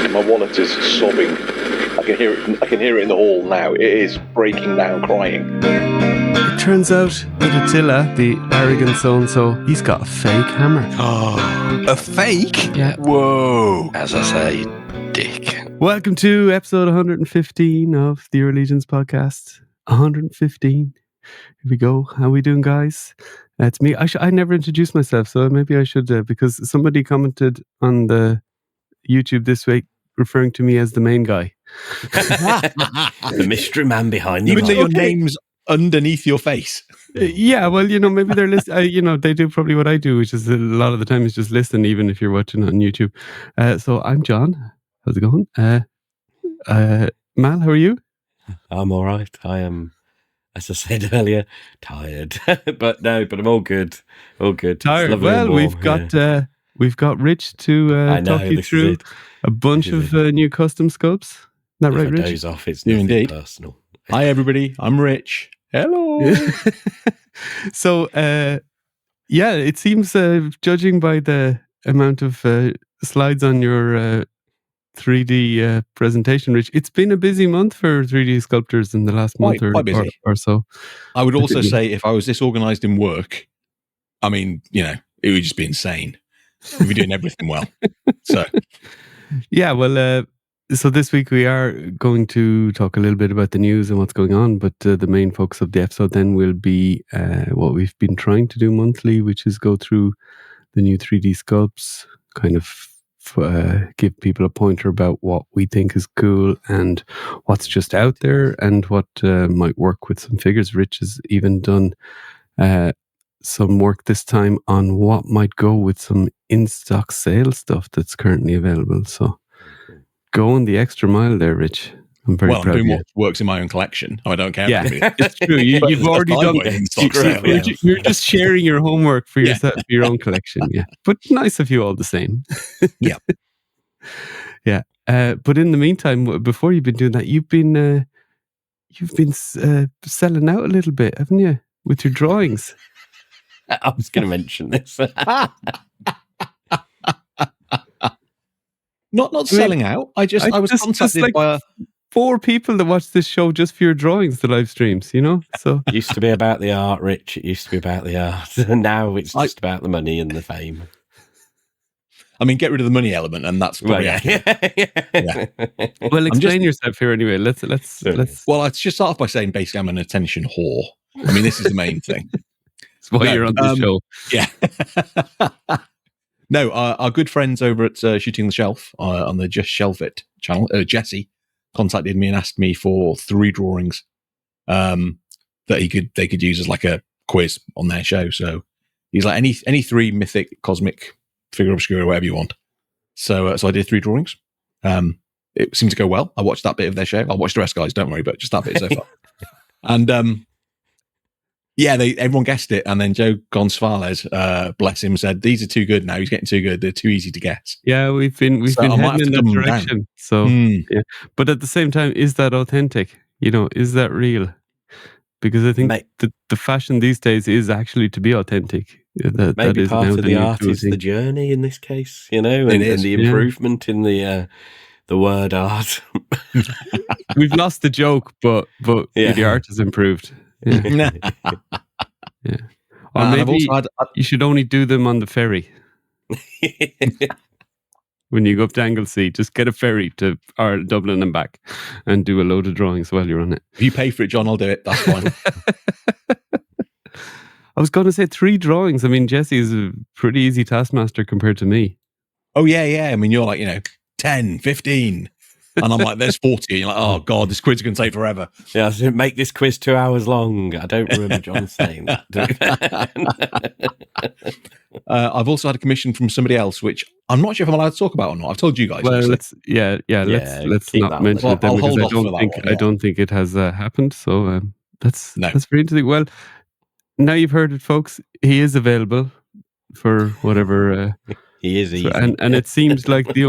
My wallet is sobbing. I can hear it. I can hear it in the hall now. It is breaking down, crying. It turns out that Attila, the arrogant so-and-so, he's got a fake hammer. Oh, a fake? Yeah. Whoa. As I say, dick. Welcome to episode 115 of the Your Allegiance podcast. 115. Here we go. How we doing, guys? It's me. I never introduced myself, so maybe I should, because somebody commented on the YouTube this week referring to me as the main guy. The mystery man behind the Even though mic. your name's underneath your face. Yeah, well, maybe they're listening. They do probably what I do, which is a lot of the time is just listen, even if you're watching on YouTube. So I'm John. How's it going? Mal, how are you? I'm all right. I am, as I said earlier, tired. but I'm all good. All good. Tired. Well, we've got Rich to talk you through a bunch of new custom sculpts. Is that right, Rich? Days off. It's Yeah, nothing indeed. personal. Hi, everybody. I'm Rich. Hello. So, it seems, judging by the amount of slides on your 3D presentation, Rich, it's been a busy month for 3D sculptors in the last month Quite busy. or so. I would also say if I was disorganized in work, I mean, it would just be insane. We'd be doing everything well. So, yeah, well, so this week we are going to talk a little bit about the news and what's going on, but the main focus of the episode then will be what we've been trying to do monthly, which is go through the new 3D sculpts, kind of give people a pointer about what we think is cool and what's just out there and what might work with some figures. Rich has even done some work this time on what might go with some in-stock sale stuff that's currently available. So going the extra mile there, Rich. I'm very proud I'm doing of you. what works in my own collection. I don't care. Yeah, it's true. You've already done it. You're just sharing your homework for yourself, for your own collection. Yeah, but nice of you all the same. Yeah, yeah. But in the meantime, before you've been doing that, you've been selling out a little bit, haven't you, with your drawings? I was going to mention this. Not selling out. I was contacted by a 4 people that watch this show just for your drawings, the live streams, So It used to be about the art, Rich. It used to be about the art. And now it's just about the money and the fame. I mean, get rid of the money element, and that's probably yeah. Well, explain yourself here anyway. Let's. Well, I should start off by saying basically I'm an attention whore. I mean, this is the main thing. That's why you're on the show. Yeah. No, our good friends over at Shooting the Shelf on the Just Shelf It channel, Jesse, contacted me and asked me for 3 drawings that they could use as like a quiz on their show. So he's like any 3 mythic, cosmic, figure obscura, whatever you want. So I did 3 drawings. It seemed to go well. I watched that bit of their show. I'll watch the rest, guys. Don't worry, but just that bit so far. And everyone guessed it. And then Joe Gonzalez, bless him, said, these are too good now. He's getting too good. They're too easy to guess. Yeah, we've been heading in that direction. So, yeah. But at the same time, is that authentic? Is that real? Because I think the fashion these days is actually to be authentic. Maybe part of the art is the journey in this case, and the improvement in the word art. We've lost the joke, but the art has improved. Yeah. Yeah. Or maybe you should only do them on the ferry. When you go up to Anglesey, just get a ferry to Dublin and back and do a load of drawings while you're on it. If you pay for it, John, I'll do it. That's fine. I was going to say 3 drawings. I mean, Jesse is a pretty easy taskmaster compared to me. Oh, yeah. I mean, you're like, 10, 15. And I'm like, there's 40. And you're like, oh, God, this quiz is going to take forever. Yeah, so make this quiz 2 hours long. I don't remember John saying that. I've also had a commission from somebody else, which I'm not sure if I'm allowed to talk about or not. I've told you guys. Well, let's not mention it then, because I don't think it has happened. So that's very interesting. Well, now you've heard it, folks. He is available for whatever. He is easy. And it seems like the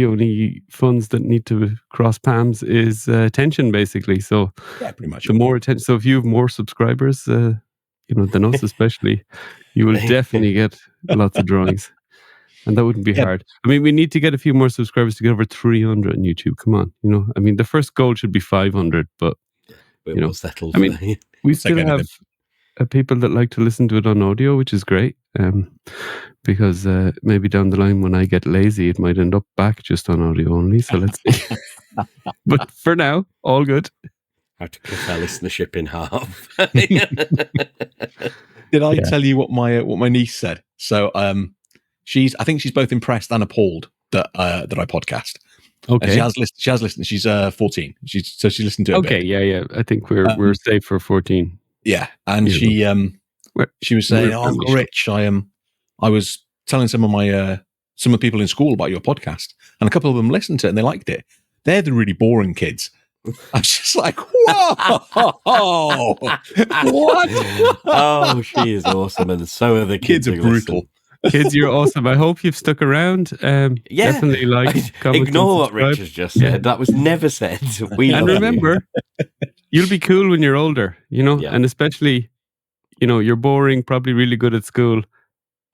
only funds that need to cross palms is attention, basically. So yeah, pretty much. The more attention. So if you have more subscribers, than us especially, you will definitely get lots of drawings. And that wouldn't be hard. I mean, we need to get a few more subscribers to get over 300 on YouTube. Come on, I mean, the first goal should be 500, but we'll settle. I mean, we still have people that like to listen to it on audio, which is great. Because maybe down the line when I get lazy, it might end up back just on audio only. So let's see. But for now, all good. How to cut our listenership in half. Did I tell you what my niece said? So I think she's both impressed and appalled that I podcast. Okay. And she has listened. She's 14. She listened to it. Okay, yeah. I think we're safe for 14. Yeah, and she was saying, Uncle Rich, I was telling some of the people in school about your podcast, and a couple of them listened to it and they liked it. They're the really boring kids. I was just like, whoa, what? Oh, she is awesome, and so are the kids. Kids are brutal. Kids, you're awesome. I hope you've stuck around. Definitely ignore what Rich has just said. That was never said. And remember, you'll be cool when you're older, and especially, you're boring, probably really good at school.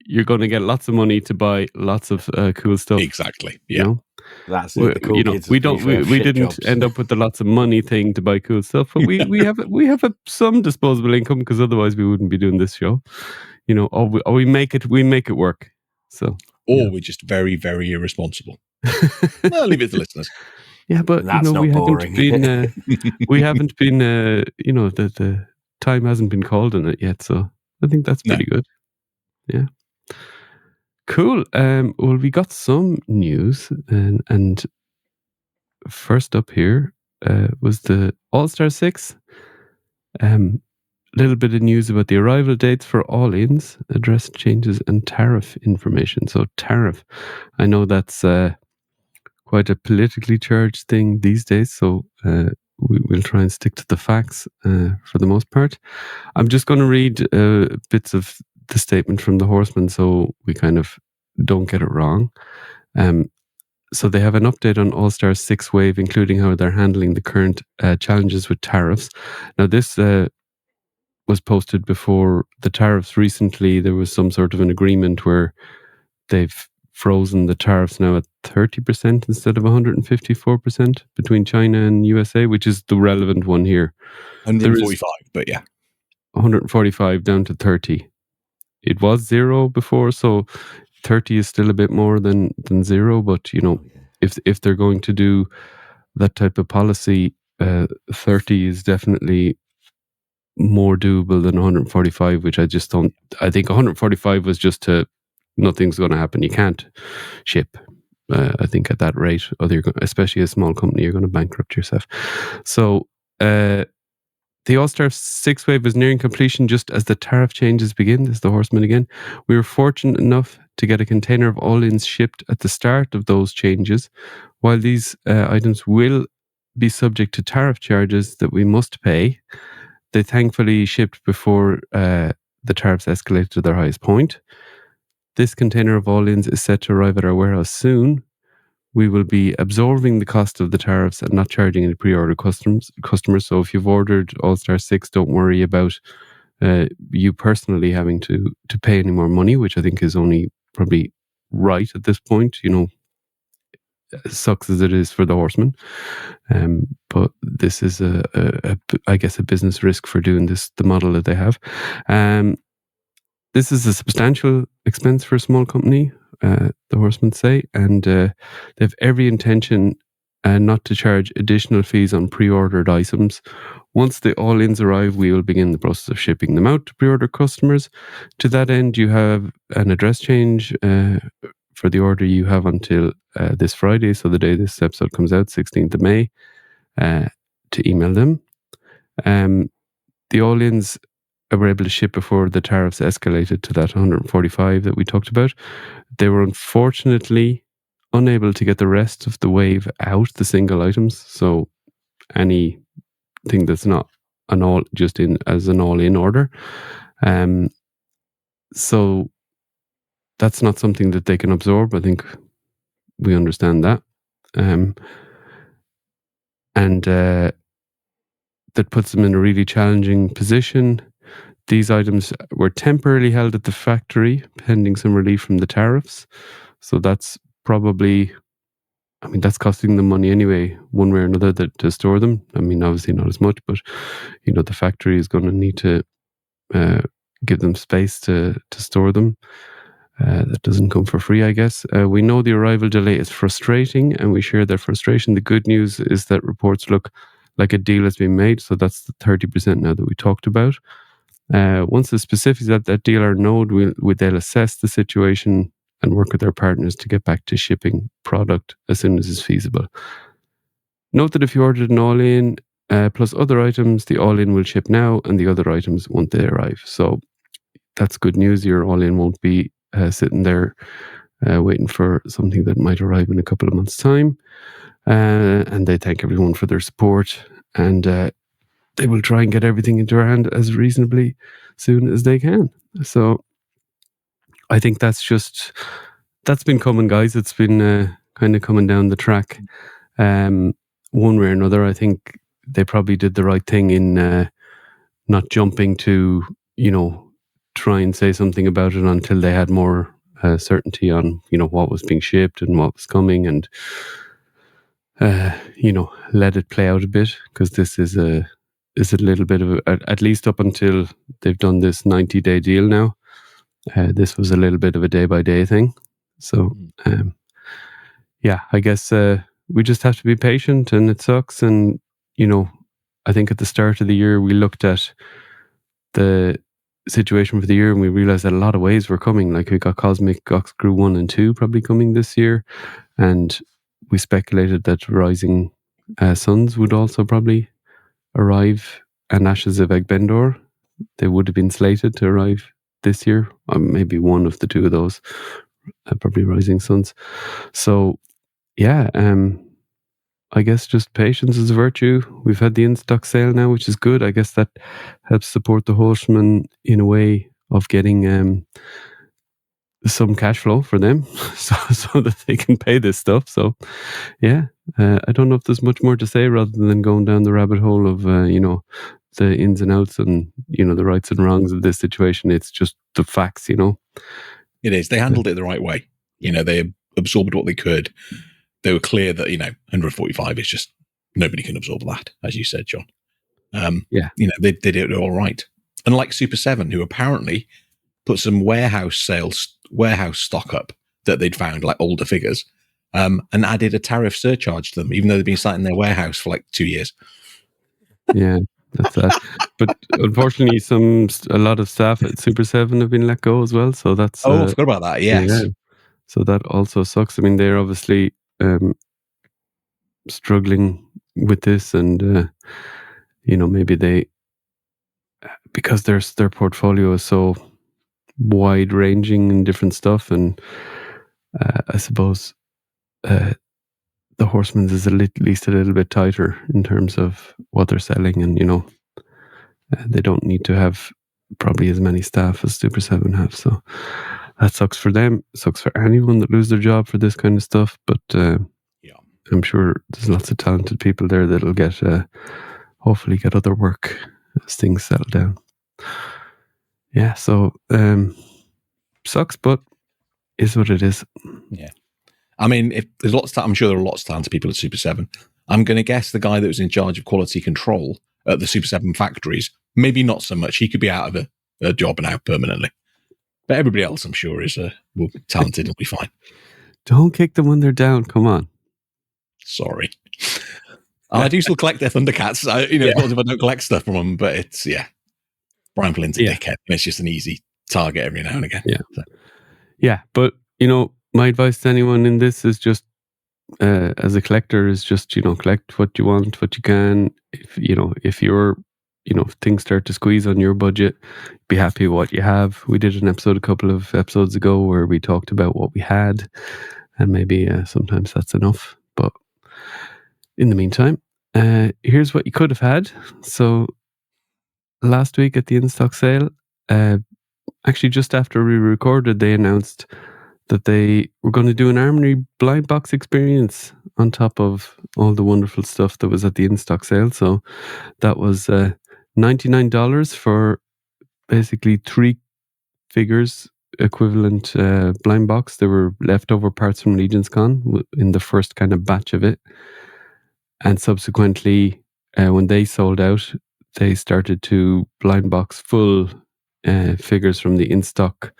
You're going to get lots of money to buy lots of cool stuff. Exactly. Yeah. That's it. The cool kids we didn't jobs. End up with the lots of money thing to buy cool stuff, but we have some disposable income, because otherwise we wouldn't be doing this show. Or we make it work. So, or we're just very, very irresponsible. I'll leave it to the listeners. Yeah, but that's not boring. We haven't been. The time hasn't been called on it yet, so I think that's pretty good. Yeah. Cool. Well, we got some news, and first up here was the All-Star 6. Little bit of news about the arrival dates for all-ins, address changes, and tariff information. So tariff, I know that's quite a politically charged thing these days, so we'll try and stick to the facts for the most part. I'm just going to read bits of the statement from the Horseman so we kind of don't get it wrong. So they have an update on All-Star 6 wave, including how they're handling the current challenges with tariffs. Now this was posted before the tariffs recently. There was some sort of an agreement where they've frozen the tariffs now at 30% instead of 154% between China and USA, which is the relevant one here. 145, but yeah. 145 down to 30. It was 0 before, so 30 is still a bit more than 0, but if they're going to do that type of policy, 30 is definitely more doable than 145, which I think 145 was just nothing's going to happen. You can't ship, I think, at that rate, especially a small company, you're going to bankrupt yourself. So the All-Star 6 wave is nearing completion just as the tariff changes begin. This is the Horseman again. We were fortunate enough to get a container of all-ins shipped at the start of those changes. While these items will be subject to tariff charges that we must pay, they thankfully shipped before the tariffs escalated to their highest point. This container of all-ins is set to arrive at our warehouse soon. We will be absorbing the cost of the tariffs and not charging any pre-order customers. So if you've ordered All-Star 6, don't worry about you personally having to pay any more money, which I think is only probably right at this point. Sucks as it is for the Horseman. But this is I guess a business risk for doing this, the model that they have. This is a substantial expense for a small company, the Horsemen say, and they have every intention not to charge additional fees on pre-ordered items. Once the all-ins arrive, we will begin the process of shipping them out to pre-order customers. To that end, you have an address change for the order you have until this Friday, so the day this episode comes out, 16th of May, to email them. The all-ins were able to ship before the tariffs escalated to that 145 that we talked about. They were unfortunately unable to get the rest of the wave out, the single items. So anything that's not just in as an all-in order. So that's not something that they can absorb. I think we understand that. And that puts them in a really challenging position. These items were temporarily held at the factory pending some relief from the tariffs. So that's probably, I mean, that's costing them money anyway, one way or another, to store them. I mean, obviously not as much, but the factory is going to need to give them space to store them. That doesn't come for free, I guess. We know the arrival delay is frustrating, and we share their frustration. The good news is that reports look like a deal has been made, so that's the 30% now that we talked about. Once the specifics of that deal are known, they'll assess the situation and work with their partners to get back to shipping product as soon as it's feasible. Note that if you ordered an all-in plus other items, the all-in will ship now, and the other items won't they arrive. So that's good news. Your all-in won't be sitting there waiting for something that might arrive in a couple of months' time. And they thank everyone for their support, and they will try and get everything into our hand as reasonably soon as they can. So I think that's been coming, guys. It's been kind of coming down the track. One way or another, I think they probably did the right thing in not jumping to, try and say something about it until they had more certainty on, what was being shipped and what was coming, and, let it play out a bit, because this is a little bit of at least up until they've done this 90-day deal now. This was a little bit of a day-by-day thing. So, I guess we just have to be patient, and it sucks. And, I think at the start of the year, we looked at the situation for the year and we realized that a lot of waves were coming. Like, we got Cosmic Goxcrew 1 and 2 probably coming this year. And we speculated that Rising Suns would also probably arrive, and Ashes of Egbendor, they would have been slated to arrive this year. Maybe one of the two of those, probably Rising Suns. So, I guess just patience is a virtue. We've had the in-stock sale now, which is good. I guess that helps support the horsemen in a way of getting some cash flow for them, so that they can pay this stuff. So, I don't know if there's much more to say rather than going down the rabbit hole of the ins and outs and the rights and wrongs of this situation. It's just the facts. It is. They handled it the right way. They absorbed what they could. They were clear that 145 is just, nobody can absorb that, as you said, John. They did it all right. Unlike Super 7, who apparently put some warehouse stock up that they'd found, like older figures, and added a tariff surcharge to them, even though they'd been sat in their warehouse for like 2 years. Yeah, that's that. But unfortunately, a lot of staff at Super 7 have been let go as well. So that's I forgot about that. Yes. Yeah. So that also sucks. I mean, they're obviously struggling with this, and maybe they, because their portfolio is so wide ranging and different stuff, and I suppose the Horsemen's is at least a little bit tighter in terms of what they're selling, and they don't need to have probably as many staff as Super 7 have. So that sucks for them. It sucks for anyone that lose their job for this kind of stuff. But I'm sure there's lots of talented people there that'll get hopefully get other work as things settle down. Yeah, so sucks, but is what it is. Yeah. I mean, if there's I'm sure there are lots of talented people at Super 7. I'm going to guess the guy that was in charge of quality control at the Super 7 factories, maybe not so much. He could be out of a job now permanently. But everybody else, I'm sure, is will be talented and will be fine. Don't kick them when they're down. Come on. Sorry. I do still collect their Thundercats. Not if I don't collect stuff from them, but it's, Brian Flynn's a dickhead. It's just an easy target every now and again. Yeah. So. Yeah, but, my advice to anyone in this is just, as a collector, is just, collect what you want, what you can. If you're, if things start to squeeze on your budget, be happy with what you have. We did an episode a couple of episodes ago where we talked about what we had, and maybe sometimes that's enough. But in the meantime, here's what you could have had. So last week at the in-stock sale, actually just after we recorded, they announced that they were going to do an Armory blind box experience on top of all the wonderful stuff that was at the in-stock sale. So that was $99 for basically 3 figures equivalent blind box. There were leftover parts from Legion's Con in the first kind of batch of it. And subsequently, when they sold out, they started to blind box full figures from the in-stock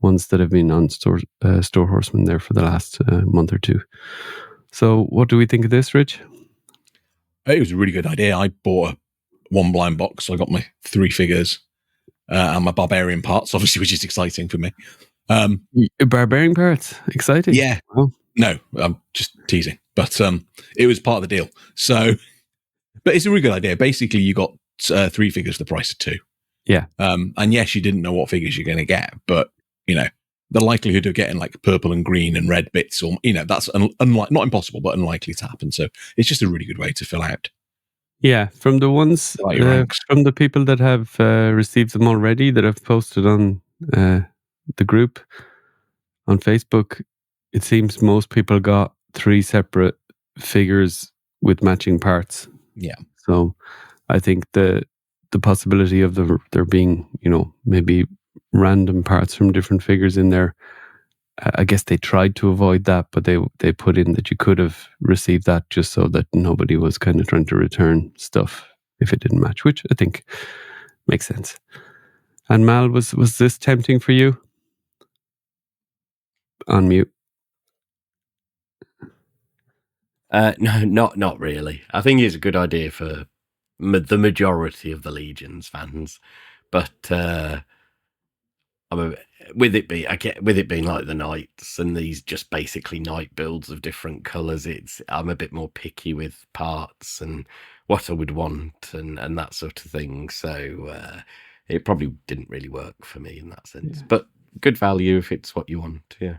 ones that have been on Store Horseman there for the last month or two. So what do we think of this, Rich? It was a really good idea. I bought one blind box, so I got my 3 figures and my barbarian parts, obviously, which is exciting for me. Barbarian parts? Exciting? Yeah. Oh. No, I'm just teasing. But it was part of the deal. So, but it's a really good idea. Basically, you got 3 figures for the price of 2. Yeah. And yes, you didn't know what figures you're going to get, but, you know, the likelihood of getting like purple and green and red bits, or, you know, that's not impossible, but unlikely to happen. So it's just a really good way to fill out. Yeah, from the ones, from the people that have received them already, that have posted on the group on Facebook, it seems most people got 3 separate figures with matching parts. Yeah. So I think the possibility of there being, you know, maybe random parts from different figures in there, I guess they tried to avoid that, but they put in that you could have received that just so that nobody was kind of trying to return stuff if it didn't match, which I think makes sense. And Mal, was this tempting for you? On mute. No, not really. I think it's a good idea for the majority of the Legion's fans, but with it being like the Knights and these just basically Knight builds of different colours, I'm a bit more picky with parts and what I would want and that sort of thing. So it probably didn't really work for me in that sense. Yeah. But good value if it's what you want. Yeah.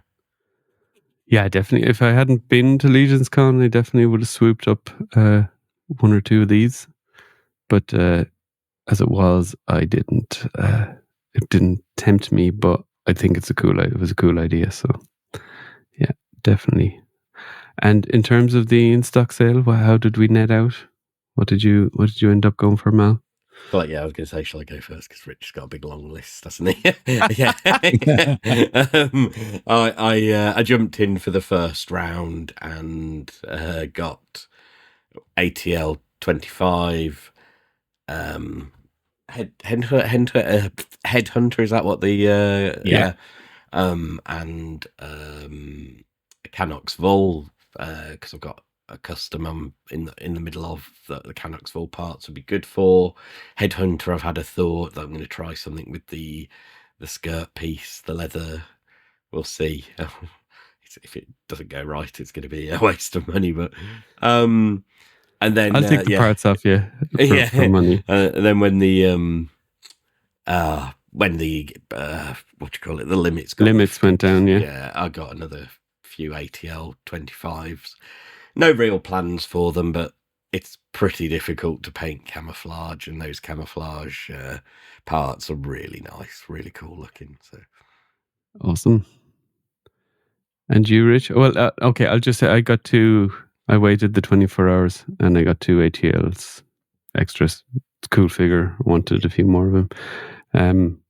Yeah, definitely. If I hadn't been to Legion's Con, I definitely would have swooped up 1 or 2 of these. But as it was, I didn't. It didn't tempt me, but I think it was a cool idea. So, yeah, definitely. And in terms of the in-stock sale, how did we net out? What did you end up going for, Mal? Well, yeah, I was going to say, shall I go first? Because Rich's got a big long list, hasn't he? Yeah. I jumped in for the first round and got ATL 25. Headhunter, is that what the yeah. And Canox Vol, because I've got a custom I'm in the middle of that the Canox Vol parts would be good for. Headhunter, I've had a thought that I'm going to try something with the skirt piece, the leather. We'll see. If it doesn't go right, it's going to be a waste of money. But and then I'll take the parts off you for money. And then when the what do you call it? The limits went down. Yeah, I got another few ATL 25s. No real plans for them, but it's pretty difficult to paint camouflage, and those camouflage parts are really nice, really cool looking. So awesome. And you, Rich? Well, okay, I'll just say I waited the 24 hours and I got 2 ATLs extras. It's a cool figure. I wanted a few more of them.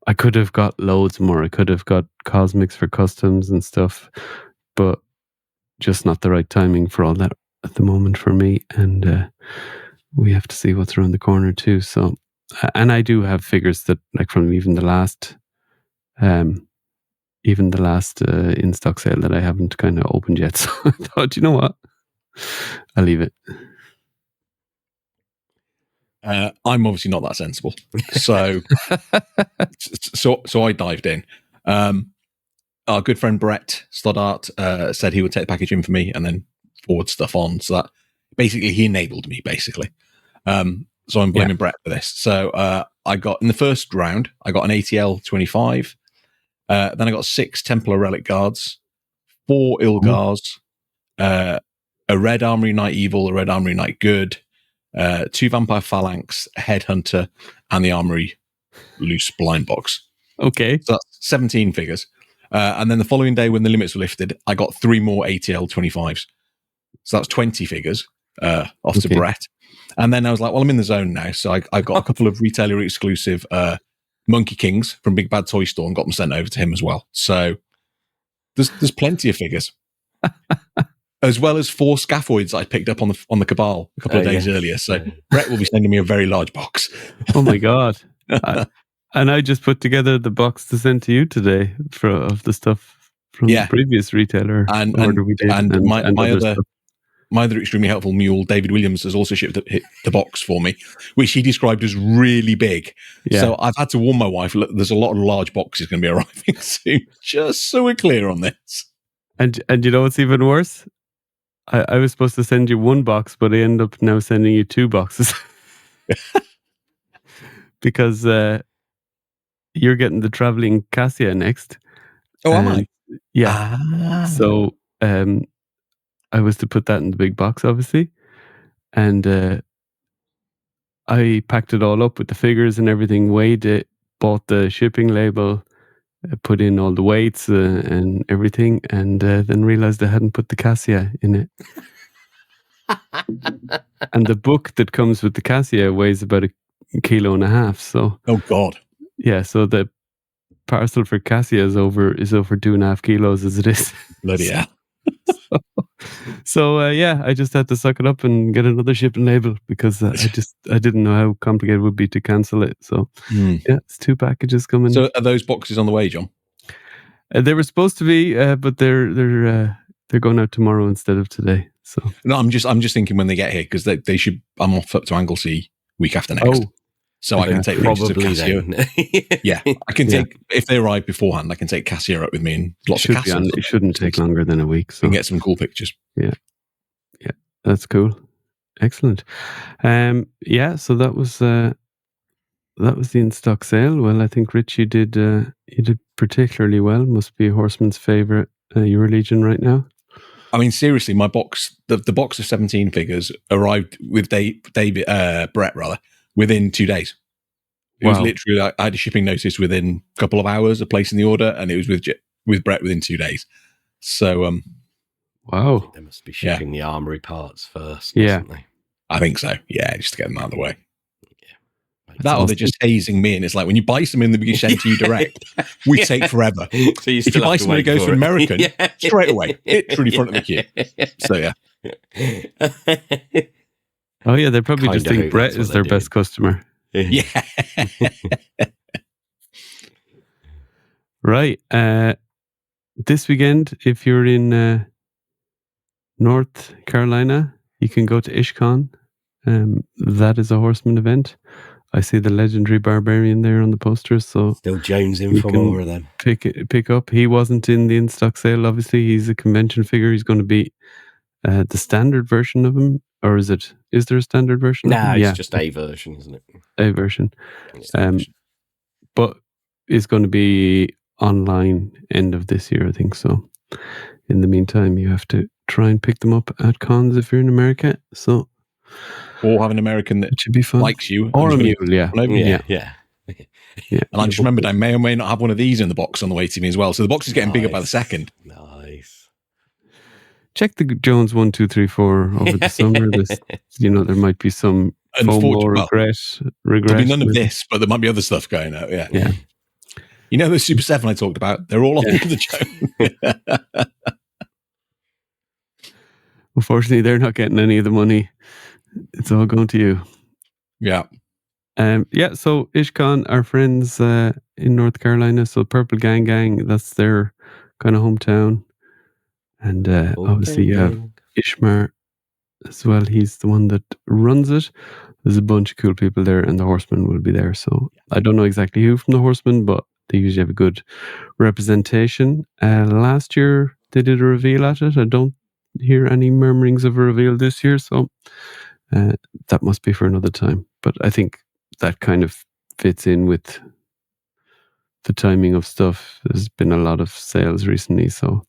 I could have got loads more. I could have got Cosmics for customs and stuff, but just not the right timing for all that at the moment for me. And we have to see what's around the corner too. So, and I do have figures that, like, from even the last in-stock sale that I haven't kind of opened yet. So I thought, you know what? I'll leave it. I'm obviously not that sensible. So, so I dived in. Our good friend Brett Stoddart said he would take the package in for me and then forward stuff on. So that basically he enabled me, basically. So I'm blaming Brett for this. So I got, in the first round, I got an ATL 25. Then I got 6 Templar Relic Guards, 4 Ilgars, a Red Armory Knight Evil, a Red Armory Knight Good, 2 Vampire Phalanx, a Headhunter, and the Armory Loose Blind Box. Okay. So that's 17 figures. And then the following day, when the limits were lifted, I got 3 more ATL 25s. So that's 20 figures off to Brett. And then I was like, well, I'm in the zone now. So I got a couple of retailer exclusive Monkey Kings from Big Bad Toy Store and got them sent over to him as well. So there's plenty of figures. As well as 4 scaphoids I picked up on the Cabal a couple of days earlier. So Brett will be sending me a very large box. Oh my God. And I just put together the box to send to you today of the stuff from the previous retailer order we did. And my other extremely helpful mule, David Williams, has also shipped the box for me, which he described as really big. Yeah. So I've had to warn my wife, look, there's a lot of large boxes going to be arriving soon, just so we're clear on this. And you know what's even worse? I was supposed to send you 1 box, but I end up now sending you 2 boxes. Because you're getting the traveling Cassia next. Oh, am I? Yeah. So I was to put that in the big box, obviously. And I packed it all up with the figures and everything, weighed it, bought the shipping label, put in all the weights and everything, and then realized I hadn't put the Cassia in it. And the book that comes with the Cassia weighs about 1.5 kilos. So, oh God, yeah. So the parcel for Cassia is over 2.5 kilos as it is. Bloody hell. So I just had to suck it up and get another shipping label because I didn't know how complicated it would be to cancel it. So yeah, it's 2 packages coming. So are those boxes on the way, John? They were supposed to be, but they're going out tomorrow instead of today. So no, I'm just thinking when they get here because they should. I'm off up to Anglesey week after next. Oh. So I can take pictures of Cassia. Yeah, I can take, if they arrive beforehand, I can take Cassia up with me and lots of Cassia. It shouldn't take longer than a week. So and get some cool pictures. Yeah, that's cool. Excellent. So that was the in-stock sale. Well, I think Rich, you did particularly well. Must be a horseman's favorite Eurolegion right now. I mean, seriously, my box, the box of 17 figures arrived with Brett within 2 days. It was literally, I had a shipping notice within a couple of hours of placing the order, and it was with Brett within 2 days. So, wow. They must be shipping the armory parts first, yeah. mustn't they? I think so. Yeah, just to get them out of the way. Yeah. That or they're just hazing me, and it's like when you buy something that we send to you direct, we take forever. So if you buy something that goes from American, straight away, literally front of the queue. So yeah. Oh yeah, they probably just think Brett is their best customer. Yeah. Right. This weekend, if you're in North Carolina, you can go to IshCon. That is a horseman event. I see the legendary Barbarian there on the posters. So still jonesing for more of them. Pick up. He wasn't in the in-stock sale, obviously. He's a convention figure. He's going to be the standard version of him. Or is there a standard version? No, it's just a version, isn't it? A version. But it's going to be online end of this year, I think. So in the meantime, you have to try and pick them up at cons if you're in America. So, or have an American that should be fun. Likes you. Or a mule, Yeah. And I just remembered I may or may not have one of these in the box on the way to me as well. So the box is getting bigger by the second. Nice. Check the Jones 1, 2, 3, 4 over the summer. There might be some regret. There'll be none of this, but there might be other stuff going out. Yeah. You know the Super 7 I talked about? They're all on the Jones. Unfortunately, they're not getting any of the money. It's all going to you. Yeah. So IshCon, our friends in North Carolina, so Purple Gang, that's their kind of hometown. And obviously you have Ishmar as well. He's the one that runs it. There's a bunch of cool people there, and the Horsemen will be there. So I don't know exactly who from the Horsemen, but they usually have a good representation. Last year they did a reveal at it. I don't hear any murmurings of a reveal this year, so that must be for another time. But I think that kind of fits in with the timing of stuff. There's been a lot of sales recently, so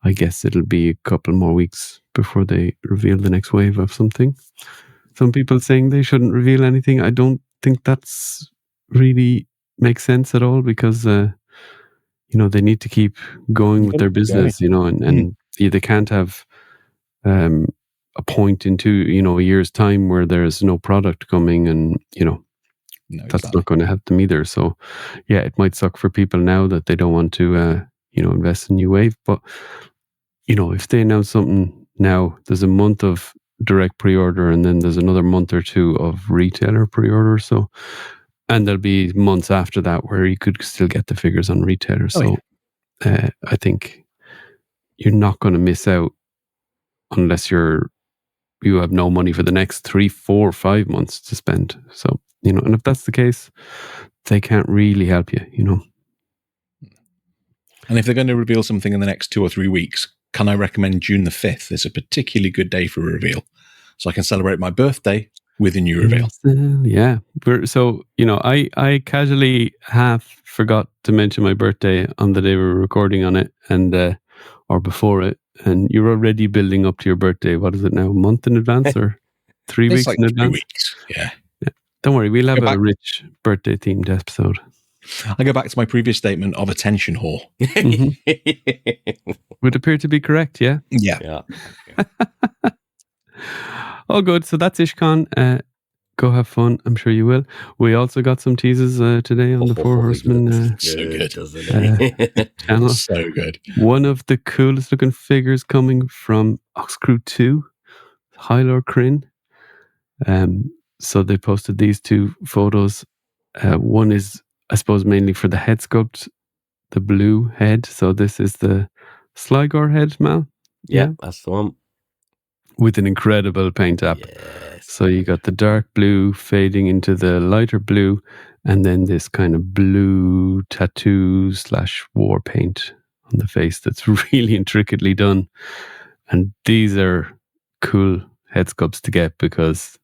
I guess it'll be a couple more weeks before they reveal the next wave of something. Some people saying they shouldn't reveal anything. I don't think that's really makes sense at all because, they need to keep going with their business, and they can't have a point into, a year's time where there's no product coming and, No, that's exactly. not going to help them either. So, yeah, it might suck for people now that they don't want to, invest in new wave. But if they announce something now, there's a month of direct pre-order, and then there's another month or two of retailer pre-order. So, and there'll be months after that where you could still get the figures on retailer. So, I think you're not going to miss out unless you have no money for the next 3, 4, 5 months to spend. So, and if that's the case, they can't really help you, And if they're going to reveal something in the next 2 or 3 weeks, can I recommend June the 5th? It's a particularly good day for a reveal. So I can celebrate my birthday with a new reveal. Yeah. So, I casually half forgot to mention my birthday on the day we were recording on it, and or before it. And you're already building up to your birthday. What is it now? A month in advance or 3 It's weeks like in 3 advance? weeks. Yeah. Don't worry. We'll have Go a back. rich birthday themed episode. I go back to my previous statement of attention whore. Would appear to be correct. Yeah. Yeah. Oh, good. So that's IshCon. Go have fun. I'm sure you will. We also got some teases today on the Four Horsemen So good. channel. So good. One of the coolest looking figures coming from Oxcrew 2, Hylor Kryn. So they posted these 2 photos. One is, I suppose, mainly for the head sculpt, the blue head. So this is the Sligo head, Mal. Yeah, that's the one. With an incredible paint app. Yes. So you got the dark blue fading into the lighter blue, and then this kind of blue tattoo / war paint on the face that's really intricately done. And these are cool head sculpts to get because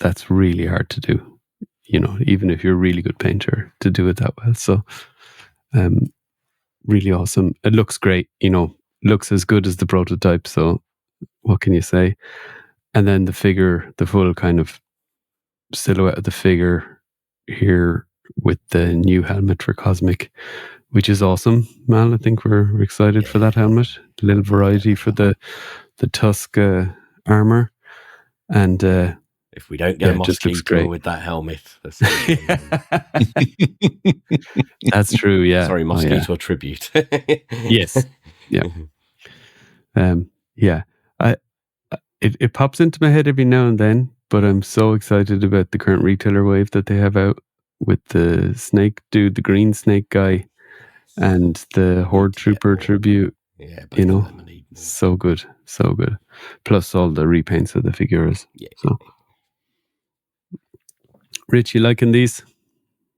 that's really hard to do. Even if you're a really good painter, to do it that well. So, really awesome. It looks great. Looks as good as the prototype. So, what can you say? And then the figure, the full kind of silhouette of the figure here with the new helmet for Cosmic, which is awesome, Mal. I think we're excited for that helmet. A little variety for the Tusk armor. And if we don't get a mosquito with that helmet, that's true. Yeah. Sorry, mosquito tribute. Yes. Yeah. Yeah. It pops into my head every now and then, but I'm so excited about the current retailer wave that they have out with the snake dude, the green snake guy, and the Horde Trooper tribute. Yeah, so good. Plus all the repaints of the figures. Yeah. So, Rich, you liking these?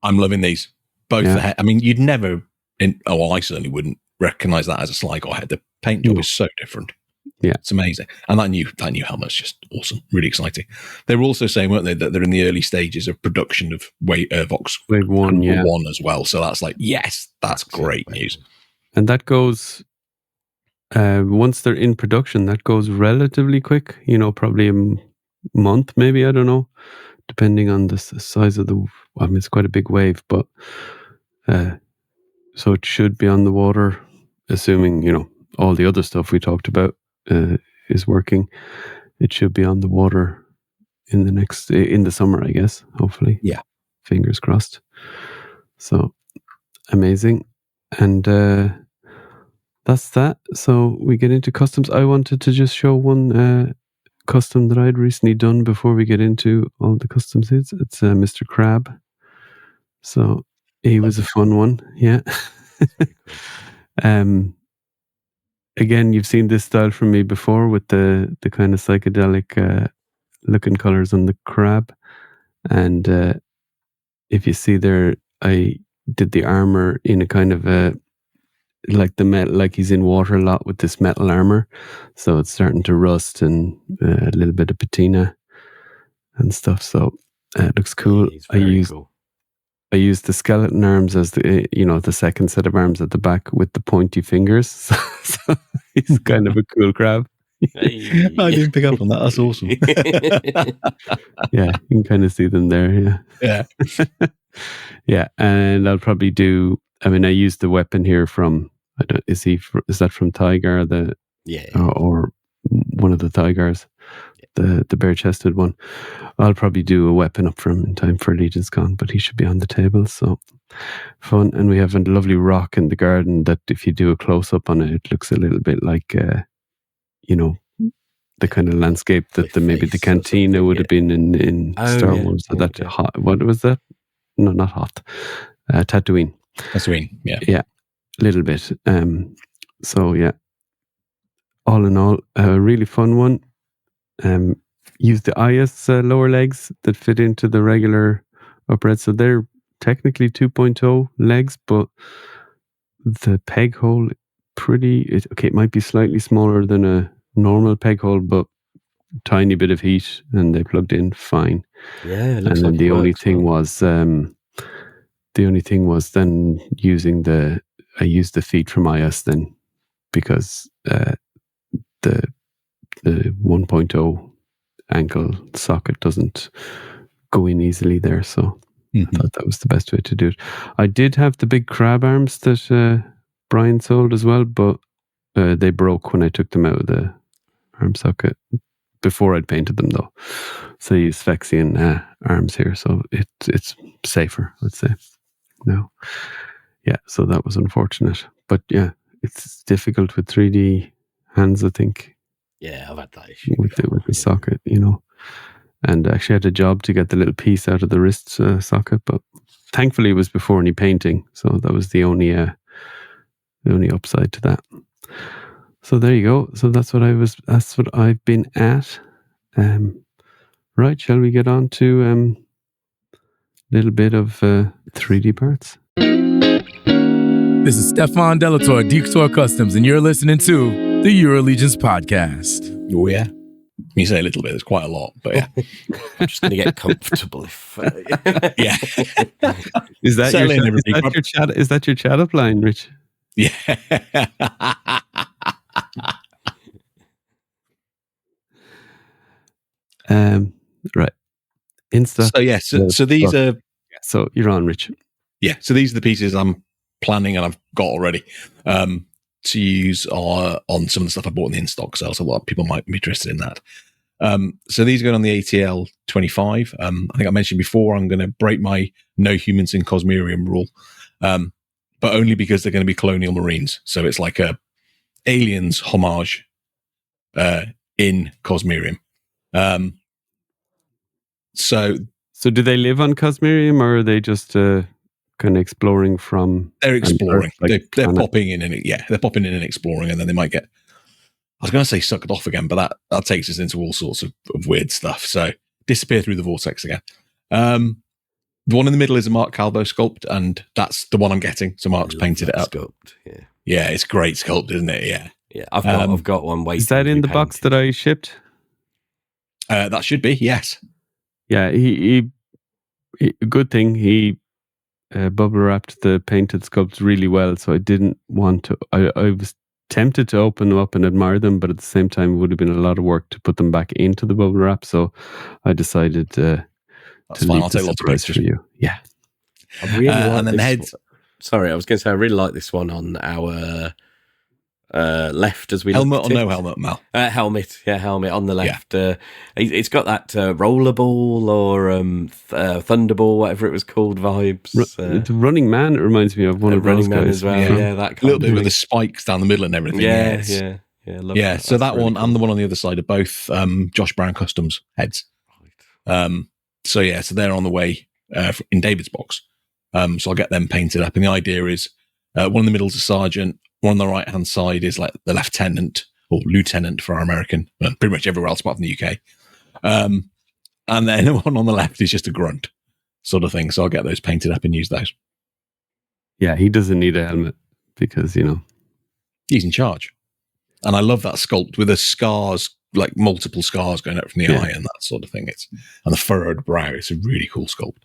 I'm loving these. Both the head. I mean, you'd never, I certainly wouldn't recognize that as a Sligo head. The paint job is so different. Yeah, it's amazing. And that new helmet's just awesome. Really exciting. They were also saying, weren't they, that they're in the early stages of production of Vox Wave 1, one as well. So that's like, yes, that's great news. And that goes, once they're in production, that goes relatively quick. Probably a month, maybe. I don't know, depending on the size of it's quite a big wave, but so it should be on the water, assuming all the other stuff we talked about is working. It should be on the water in the summer, I guess, hopefully. Yeah, fingers crossed. So amazing. And that's that. So we get into customs. I wanted to just show one custom that I'd recently done before we get into all the customs. It's Mr. Crab. So he was a fun one. Yeah. Again, you've seen this style from me before with the kind of psychedelic looking colors on the crab. And if you see there, I did the armor in a kind of like the metal, like he's in water a lot with this metal armor. So it's starting to rust and a little bit of patina and stuff. So it looks cool. I used the skeleton arms as the second set of arms at the back with the pointy fingers. So he's kind of a cool crab. Hey. I didn't pick up on that. That's awesome. Yeah, you can kind of see them there. Yeah. Yeah, and I'll probably do. I mean, I used the weapon here from. Is that from Tiger? Or one of the Tigers? the bare-chested one. I'll probably do a weapon up for him in time for Legion's Con, but he should be on the table, so fun. And we have a lovely rock in the garden that if you do a close-up on it, it looks a little bit like, the kind of landscape that maybe the cantina would have been in Star Wars. So hot, what was that? No, not hot. Tatooine. Yeah. Yeah, a little bit. So yeah, all in all, a really fun one. Use the IS lower legs that fit into the regular upright. So they're technically 2.0 legs, but the peg hole it might be slightly smaller than a normal peg hole, but tiny bit of heat, and they plugged in fine. Yeah, it and looks then like the only thing was then I used the feet from IS then, because the 1.0 ankle socket doesn't go in easily there, so I thought that was the best way to do it. I did have the big crab arms that Brian sold as well, but they broke when I took them out of the arm socket before I'd painted them, though. So I use Sphexian arms here, so it's safer, let's say. No, yeah. So that was unfortunate, but yeah, it's difficult with 3D hands, I think. Yeah, I've had that issue with the socket, And I actually had a job to get the little piece out of the wrist socket, but thankfully it was before any painting, so that was the only upside to that. So there you go. So that's what I've been at. Right, shall we get on to a little bit of 3D parts? This is Stefan Delator, Detour Customs, and you're listening to the Euro Legions podcast. Oh yeah. You say a little bit, there's quite a lot, but yeah. I'm just going to get comfortable. Yeah. Is that your chat up line, Rich? Yeah. Right. Insta. So yeah, so these are. So you're on, Rich. Yeah. So these are the pieces I'm planning and I've got already to use on some of the stuff I bought in the in-stock sale. So a lot of people might be interested in that. So these are going on the ATL 25. I think I mentioned before, I'm going to break my no humans in Cosmerium rule, but only because they're going to be colonial marines. So it's like a aliens homage in Cosmerium. So do they live on Cosmerium, or are they just kind of exploring from? They're exploring. Earth, they're popping in, and they're popping in and exploring, and then they might get. I was going to say sucked off again, but that takes us into all sorts of weird stuff. So disappear through the vortex again. The one in the middle is a Mark Calvo sculpt, and that's the one I'm getting. So Mark's painted it up. Sculpt, yeah, it's great sculpt, isn't it? Yeah. I've got one waiting. Is that in the box that I shipped? That should be, yes. Yeah, he good thing he bubble wrapped the painted sculpts really well, so I didn't want to. I was tempted to open them up and admire them, but at the same time, it would have been a lot of work to put them back into the bubble wrap. So I decided to fine. I'll take lots of pictures for you. Yeah, I really like and then the heads. Sorry, I was going to say I really like this one on our left as we helmet or no helmet, Mal? Helmet on the left. Yeah. It's got that rollerball or thunderball, whatever it was called, vibes. The Running Man, it reminds me of one of Running those Man guys. as well. Yeah, that kind a little bit with the spikes down the middle and everything. Yeah. So that one and the one on the other side are both Josh Brown Customs heads. So they're on the way in David's box. So I'll get them painted up, and the idea is one in the middle is a sergeant. One on the right-hand side is like the lieutenant or lieutenant for our American, pretty much everywhere else apart from the UK. And then the one on the left is just a grunt sort of thing. So I'll get those painted up and use those. Yeah, he doesn't need a helmet because, he's in charge. And I love that sculpt with the scars, like multiple scars going up from the eye and that sort of thing. And the furrowed brow. It's a really cool sculpt.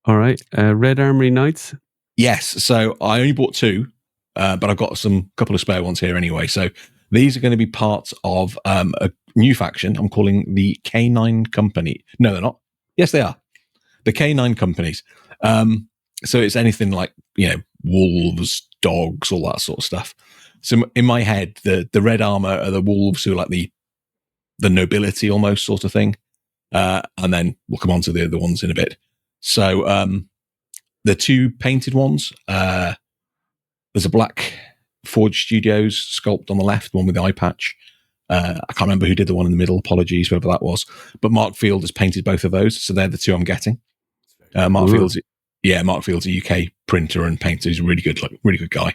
All right. Red Armory Knights. Yes, so I only bought 2, but I've got couple of spare ones here anyway. So these are going to be part of a new faction I'm calling the K9 Company. No, they're not. Yes, they are. The K9 Companies. So it's anything like, wolves, dogs, all that sort of stuff. So in my head, the red armor are the wolves who are like the nobility almost sort of thing. And then we'll come on to the other ones in a bit. So the two painted ones, there's a Black Forge Studios sculpt on the left, one with the eye patch. I can't remember who did the one in the middle. Apologies, whoever that was. But Mark Field has painted both of those, so they're the two I'm getting. Mark Field's a UK printer and painter. He's a really good guy.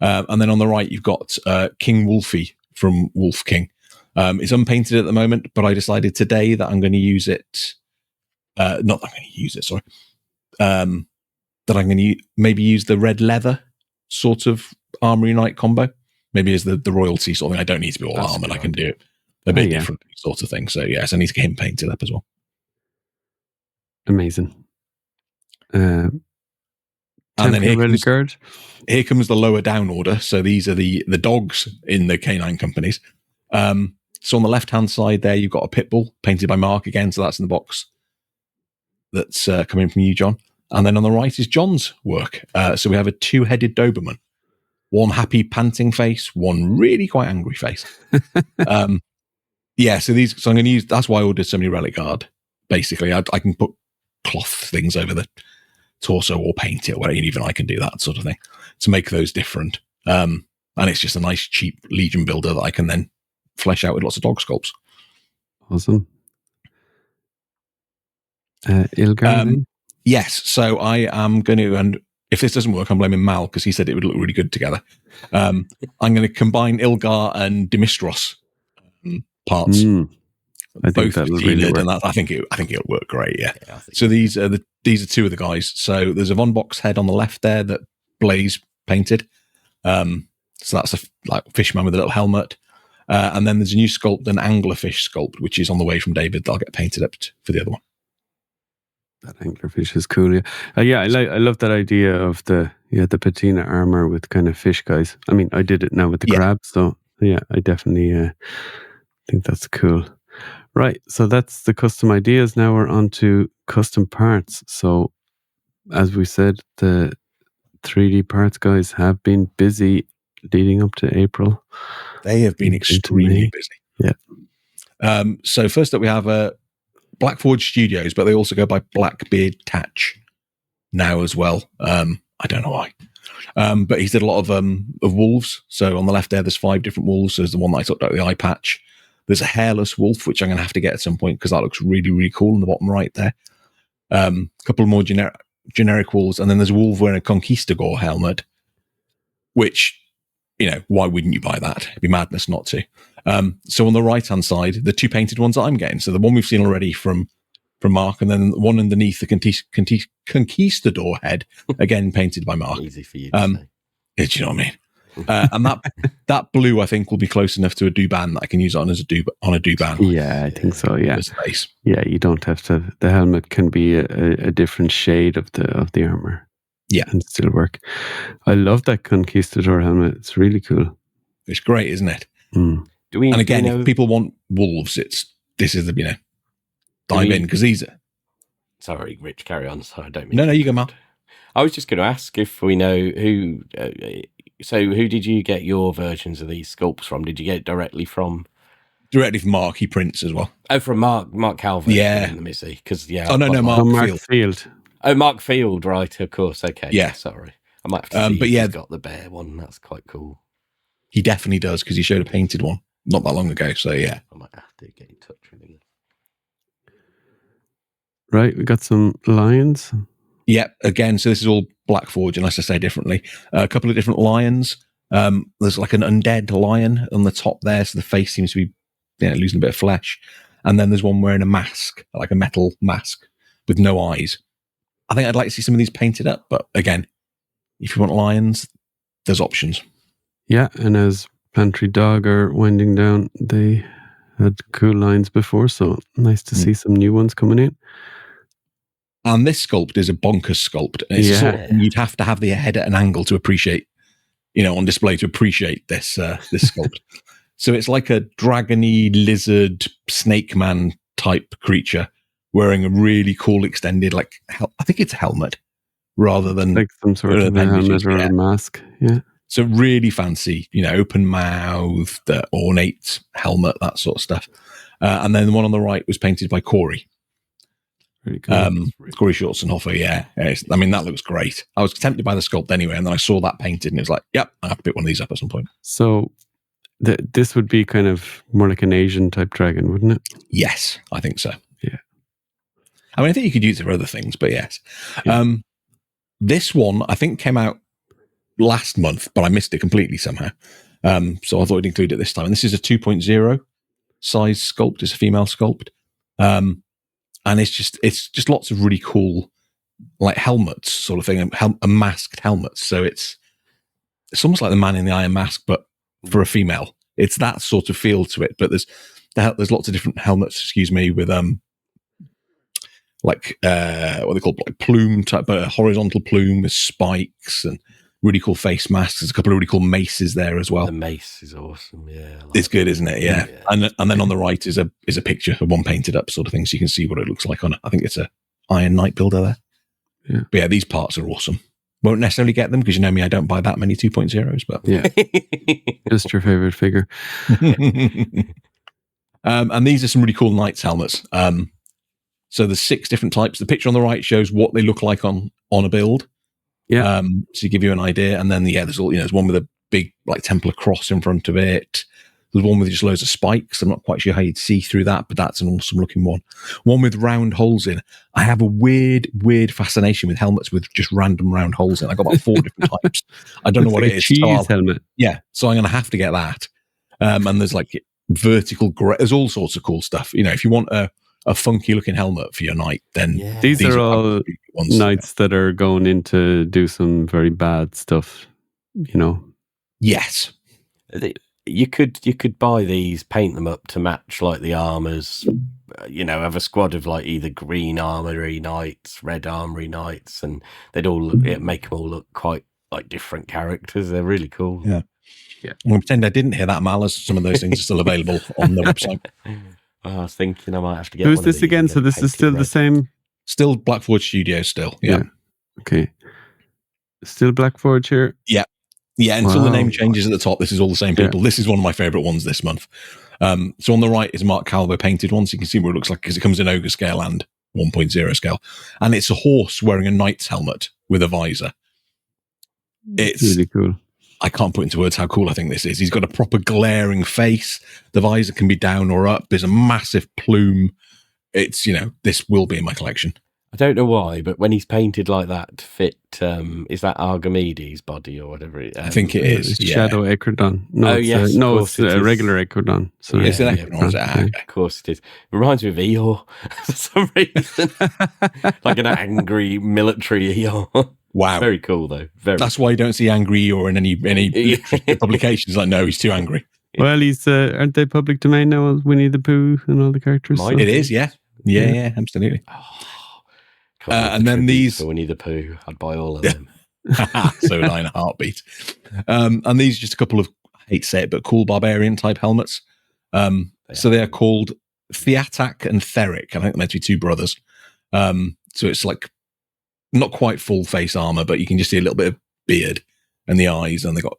And then on the right, you've got King Wolfie from Wolf King. It's unpainted at the moment, but I decided today that I'm going to use it. Not that I'm going to use it, sorry. That I'm going to maybe use the red leather sort of Armory Knight combo. Maybe as the royalty sort of thing. I don't need to be all armored. I can do it a bit different sort of thing. So yes, I need to get him painted up as well. Amazing. And then here comes the lower down order. So these are the dogs in the canine companies. So on the left hand side there, you've got a pit bull painted by Mark again. So that's in the box that's coming from you, John. And then on the right is John's work. So we have a 2-headed Doberman. One happy panting face, one really quite angry face. So I'm going to use, that's why I ordered so many relic art. Basically, I can put cloth things over the torso or paint it, or whatever, even I can do that sort of thing to make those different. And it's just a nice, cheap Legion builder that I can then flesh out with lots of dog sculpts. Awesome. Ilgar? Yes, so I am going to, and if this doesn't work, I'm blaming Mal because he said it would look really good together. I'm going to combine Ilgar and Dimistros parts. I think that'll really work. And I think it'll work great. Yeah. So these are two of the guys. So there's a Von Box head on the left there that Blaze painted. So that's a fishman with a little helmet. And then there's a new sculpt, an anglerfish sculpt, which is on the way from David. That'll get painted up for the other one. That anglerfish is cool. Yeah, I love that idea of the patina armor with kind of fish guys. I mean, I did it now with the crabs, so yeah, I definitely think that's cool. Right, so that's the custom ideas. Now we're on to custom parts. So, as we said, the 3D parts guys have been busy leading up to April. They have been extremely busy. Yeah. So first up, we have Black Forge Studios, but they also go by Blackbeard Tatch now as well. I don't know why. But he's did a lot of wolves. So on the left there's 5 different wolves. There's the one that I took out the eye patch. There's a hairless wolf, which I'm going to have to get at some point because that looks really, really cool in the bottom right there. A couple more generic wolves. And then there's a wolf wearing a Conquistador helmet, which, why wouldn't you buy that? It'd be madness not to. So on the right-hand side, the 2 painted ones that I'm getting. So the one we've seen already from Mark, and then one underneath the Conquistador head, again painted by Mark. Easy for you to say. Do you know what I mean? And that blue, I think, will be close enough to a Duban that I can use it on a Duban. Yeah, I think so. Yeah, space. Yeah, you don't have to. The helmet can be a different shade of the armor. Yeah, and still work. I love that Conquistador helmet. It's really cool. It's great, isn't it? Mm. If people want wolves, this is the dive in because these are. Sorry, Rich, carry on. Sorry, I don't mean. No, you go, Matt. I was just going to ask if we know who. So, who did you get your versions of these sculpts from? Did you get it directly from? Directly from Mark. He prints as well. Oh, from Mark Calvert. Yeah, in the Missy. Because Oh no, Mark Field. Oh, Mark Field, right? Of course. Okay. Yeah. Sorry, I might have to see. But he's got the bear one. That's quite cool. He definitely does because he showed a painted one not that long ago. So yeah, I might have to get in touch with him. Right, we got some lions. Yeah, again, so this is all Black Forge, unless I say differently. A couple of different lions. There's like an undead lion on the top there, so the face seems to be losing a bit of flesh. And then there's one wearing a mask, like a metal mask with no eyes. I think I'd like to see some of these painted up, but again, if you want lions, there's options. Yeah, and as Pantry Dog are winding down, they had cool lines before, so nice to see some new ones coming in. And this sculpt is a bonkers sculpt. And it's you'd have to have the head at an angle to appreciate, on display to appreciate this sculpt. So it's like a dragony lizard snake man type creature wearing a really cool extended, I think it's a helmet rather than like some sort of a helmet or a mask. Yeah. So really fancy, open mouth, the ornate helmet, that sort of stuff. And then the one on the right was painted by Corey. Very cool. Corey Schwarzenhofer, yeah. I mean, that looks great. I was tempted by the sculpt anyway, and then I saw that painted, and it was like, yep, I have to pick one of these up at some point. So this would be kind of more like an Asian type dragon, wouldn't it? Yes, I think so. Yeah. I mean, I think you could use it for other things, but yes. Yeah. This one, I think, came out last month, but I missed it completely somehow. So I thought I'd include it this time. And this is a 2.0 size sculpt. It's a female sculpt. And it's just lots of really cool, like helmets sort of thing, a masked helmet. So it's almost like the Man in the Iron Mask, but for a female. It's that sort of feel to it. But there's lots of different helmets, with like what they call like plume type, a horizontal plume with spikes and really cool face masks. There's a couple of really cool maces there as well. The mace is awesome. Yeah, It's good, isn't it? Yeah. And then on the right is a picture of one painted up sort of thing, so you can see what it looks like on it. I think it's a Iron Knight builder there. Yeah. But yeah, these parts are awesome. Won't necessarily get them because you know me, I don't buy that many 2.0s, but Yeah. Just your favorite figure. And these are some really cool Knights helmets. So there's 6 different types. The picture on the right shows what they look like on a build. Yeah. To give you an idea. And then there's all, there's one with a big like Templar cross in front of it. There's one with just loads of spikes. I'm not quite sure how you'd see through that, but that's an awesome looking one. One with round holes in. I have a weird fascination with helmets with just random round holes in. I got about 4 different types. I don't know what like it is. Cheese helmet. Yeah. So I'm going to have to get that. And there's like vertical, there's all sorts of cool stuff. If you want a funky looking helmet for your knight, then these are all knights that are going in to do some very bad stuff, Yes. You could buy these, paint them up to match like the armors, have a squad of like either green armory knights, red armory knights, and they'd all make them all look quite like different characters. They're really cool. Yeah. I'm going to pretend I didn't hear that, Mal, as some of those things are still available on the website. I was thinking I might have to get Who's one this of these again? So this is still the same? Still Blackforge Studios still. Yeah. Okay. Still Blackforge here? Yeah. Yeah, until the name changes at the top, this is all the same people. This is one of my favourite ones this month. So on the right is Mark Calvo painted one, so you can see what it looks like because it comes in Ogre scale and 1.0 scale. And it's a horse wearing a knight's helmet with a visor. It's really cool. I can't put into words how cool I think this is. He's got a proper glaring face. The visor can be down or up. There's a massive plume. It's, this will be in my collection. I don't know why, but when he's painted like that to fit, is that Archimedes' body or whatever? I think it is. It's Shadow Ecrodon. No, it's a regular Ecrodon. Sorry. It's an Ecrodon. Of course it is. It reminds me of Eeyore for some reason. Like an angry military Eeyore. Wow. Very cool, though. That's why you don't see angry Eeyore in any publications. Like, no, he's too angry. Well, he's aren't they public domain now? Winnie the Pooh and all the characters. It is, yeah. Yeah, absolutely. And then these for Winnie the Pooh, I'd buy all of them. So would I in a heartbeat. And these are just a couple of, I hate to say it, but cool barbarian type helmets. So they are called Theatak and Theric. I think they're meant to be 2 brothers. So it's like not quite full face armor, but you can just see a little bit of beard and the eyes, and they got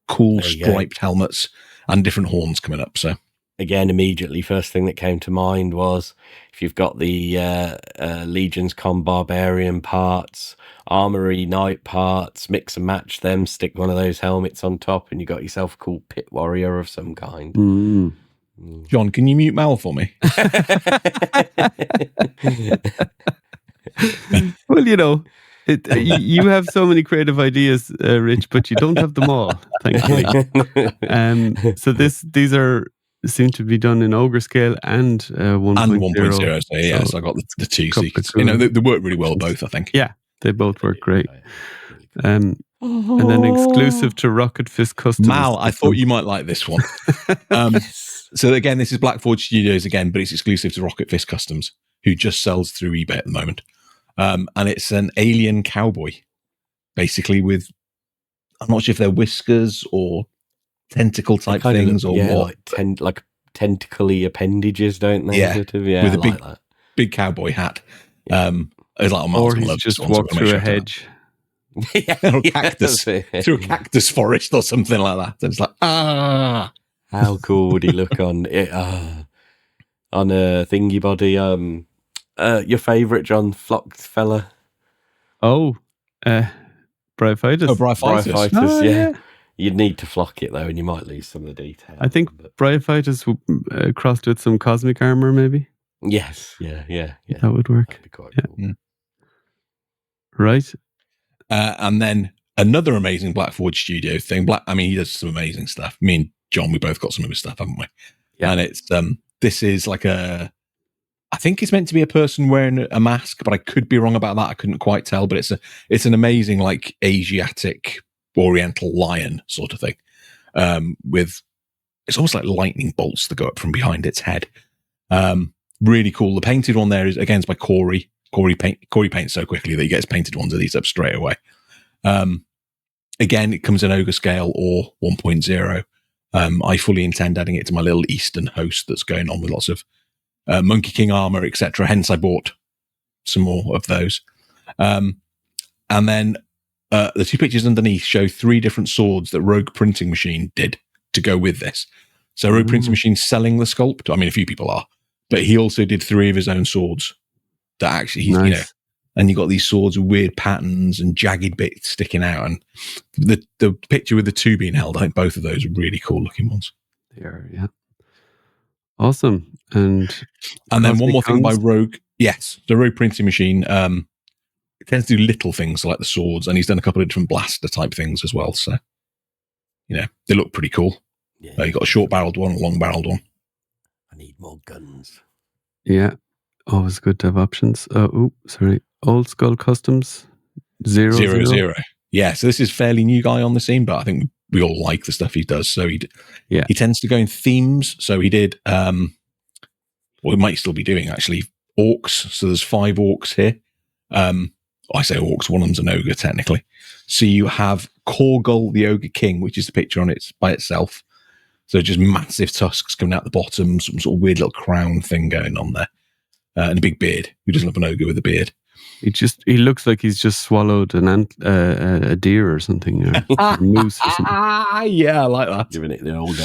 cool striped helmets and different horns coming up. So again, immediately, first thing that came to mind was if you've got the Legion's Con Barbarian parts, Armory Knight parts, mix and match them, stick one of those helmets on top, and you got yourself a cool pit warrior of some kind. John, can you mute Mal for me? Well, you have so many creative ideas, Rich, but you don't have them all, thankfully. So these are seem to be done in Ogre scale and 1.0. And 1.0, so I got the 2 secrets. They work really well, both, I think. Yeah, they both work great. And then exclusive to Rocket Fist Customs. Mal, I thought you might like this one. So again, this is Blackforge Studios again, but it's exclusive to Rocket Fist Customs, who just sells through eBay at the moment. And it's an alien cowboy, basically with, I'm not sure if they're whiskers or tentacle type things or what. Like tentacly appendages, don't they? Yeah, with a big cowboy hat. It's like or he's just walked through a hedge. Or cactus, through a cactus forest or something like that. And it's like, how cool would he look on it? on a thingy body. Your favourite John Flocked fella? Oh, Bryophytus. Oh, Bryophytus. Bryophytus, Oh, yeah. yeah. You'd need to flock it though, and you might lose some of the detail. I think But Bryophytus crossed with some cosmic armor, maybe. yes, yeah. That would work. That'd be quite Yeah. cool. Right. And then another amazing Black Forge Studio thing. He does some amazing stuff. Me and John, we both got some of his stuff, haven't we? Yeah. And it's this is like I think it's meant to be a person wearing a mask, but I could be wrong about that. I couldn't quite tell, but it's an amazing like Asiatic Oriental lion sort of thing. With it's almost like lightning bolts that go up from behind its head. Really cool. The painted one there is again by Corey. Corey paints so quickly that he gets painted ones of these up straight away. Again, it comes in ogre scale or 1.0. I fully intend adding it to my little Eastern host that's going on with lots of Monkey King armor, etc. Hence, I bought some more of those. And then the two pictures underneath show 3 different swords that Rogue Printing Machine did to go with this. So Rogue Printing Machine selling the sculpt. I mean, a few people are, but he also did 3 of his own swords that actually, Nice. and you got these swords with weird patterns and jagged bits sticking out. And the picture with the 2 being held, I think both of those are really cool looking ones. They are, yeah. Awesome. And then one more thing by Cons? Rogue. Yes, the Rogue Printing Machine tends to do little things like the swords, and he's done a couple of different blaster type things as well. So, they look pretty cool. Yeah. You got a short barreled one, a long barreled one. I need more guns. Yeah. Always good to have options. Sorry. Old Skull Customs. 0. Yeah, so this is fairly new guy on the scene, but I think we all like the stuff he does. So he tends to go in themes. So he did, he might still be doing actually orcs. So there's 5 orcs here. I say orcs, one of them's an ogre technically. So you have Korgul, the Ogre King, which is the picture on it by itself. So just massive tusks coming out the bottom, some sort of weird little crown thing going on there. And a big beard. Who doesn't have an ogre with a beard? He looks like he's just swallowed a deer or something, or a moose or something. Yeah, I like that. Giving it the old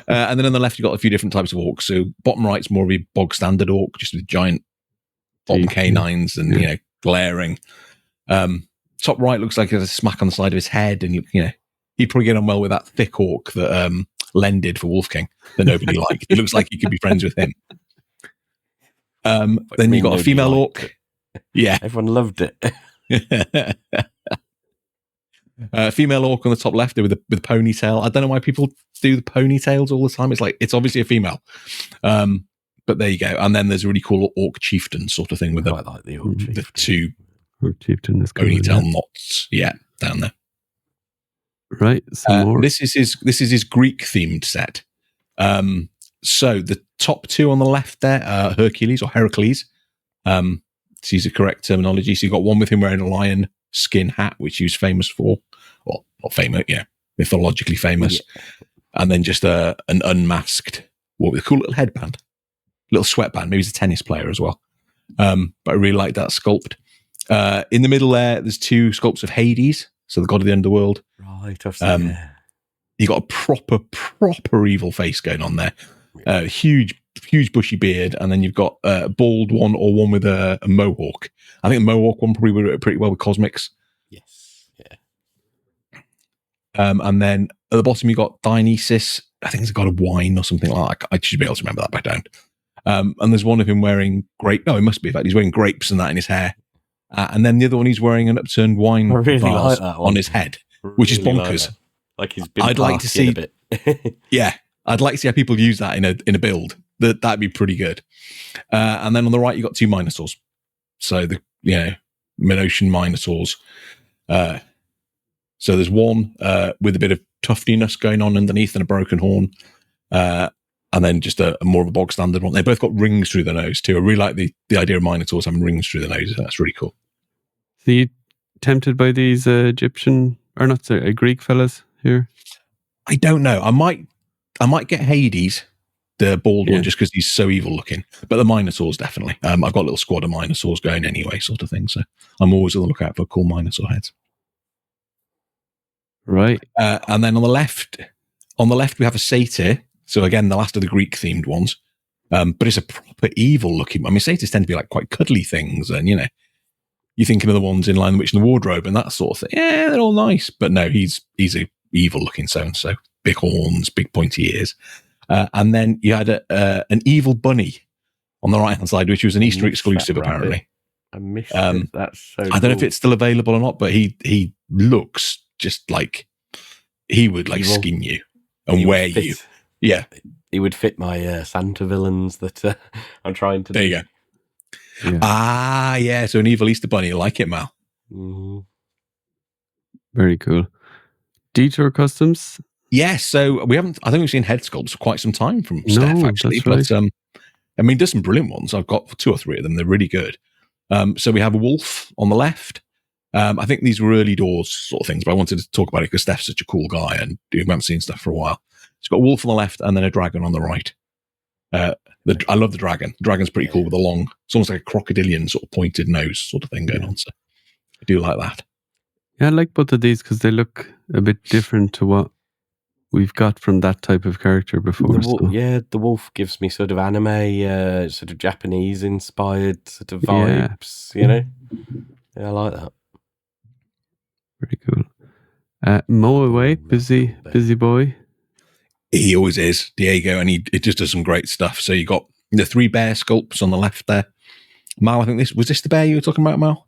And then on the left, you've got a few different types of orcs. So bottom right's more of a bog standard orc, just with giant bottom canines and glaring. Top right looks like there's a smack on the side of his head, and he'd probably get on well with that thick orc that Len did for Wolf King that nobody liked. It looks like he could be friends with him. Then you've got a female orc. Yeah. Everyone loved it. Female orc on the top left there with a ponytail. I don't know why people do the ponytails all the time. It's obviously a female. But there you go. And then there's a really cool orc chieftain sort of thing with Quite like the orc the chieftain. 2 Orc Chieftain is good. ponytail knots. Yeah, down there. Right. Some more. This is his Greek themed set. So the top 2 on the left there are Hercules or Heracles. To use the correct terminology. So you've got one with him wearing a lion skin hat, which he was famous for. Well, not famous, mythologically famous. Yeah. And then just an unmasked, with a cool little headband, little sweatband. Maybe he's a tennis player as well. But I really like that sculpt. In the middle there's 2 sculpts of Hades, so the god of the underworld. Right, I've seen that. You got a proper evil face going on there. Huge bushy beard, and then you've got a bald one or one with a mohawk. I think the mohawk one probably would work pretty well with Cosmics. Yes, yeah. And then at the bottom you got Dionysus. I think it's a god of wine or something like that. I should be able to remember that, but I don't. And there's one of him wearing grape. No, it must be. In fact, he's wearing grapes and that in his hair. And then the other one, he's wearing an upturned wine vase on his head, which is bonkers. Like he's been. I'd like to see a bit. Yeah, I'd like to see how people use that in a build. That'd be pretty good. And then on the right, you got 2 Minotaurs. So the Minotian Minotaurs. So there's one with a bit of tuftiness going on underneath and a broken horn, and then just a more of a bog standard one. They both got rings through the nose too. I really like the idea of Minotaurs having rings through the nose. That's really cool. Are you tempted by these Greek fellas here? I don't know. I might get Hades, the bald one, just because he's so evil looking. But the Minotaurs definitely. I've got a little squad of Minotaurs going anyway, sort of thing. So I'm always on the lookout for cool Minotaur heads. Right. And then on the left we have a satyr. So again, the last of the Greek themed ones. But it's a proper evil looking. I mean, satyrs tend to be like quite cuddly things, and you're thinking of the ones in Lion, the Witch, and the Wardrobe and that sort of thing. Yeah, they're all nice, but no, he's a evil looking so big horns, big pointy ears, and then you had an evil bunny on the right hand side, which was an Easter exclusive apparently. I missed it. That's so. I don't know if it's still available or not, but he looks just like he would like Evil. skin you and wear you. Yeah. He would fit my Santa villains that I'm trying to do. There you go. Yeah. Ah, yeah. So an evil Easter bunny. I like it, Mal. Mhm. Very cool. Detour Customs. Yes. So I think we've seen head sculpts for quite some time from Steph, actually. That's right. But I mean, there's some brilliant ones. I've got 2 or 3 of them. They're really good. So we have a wolf on the left. I think these were early doors sort of things, but I wanted to talk about it because Steph's such a cool guy and we haven't seen stuff for a while. It's got a wolf on the left and then a dragon on the right. I love the dragon. The dragon's pretty cool with it's almost like a crocodilian sort of pointed nose sort of thing going on. So I do like that. Yeah, I like both of these because they look a bit different to what we've got from that type of character before. The wolf gives me sort of anime, sort of Japanese inspired sort of vibes, Yeah, I like that. Very cool. Mow away, busy boy. He always is, Diego, and it just does some great stuff. So you got the 3 bear sculpts on the left there. Mal, I think was this the bear you were talking about, Mal?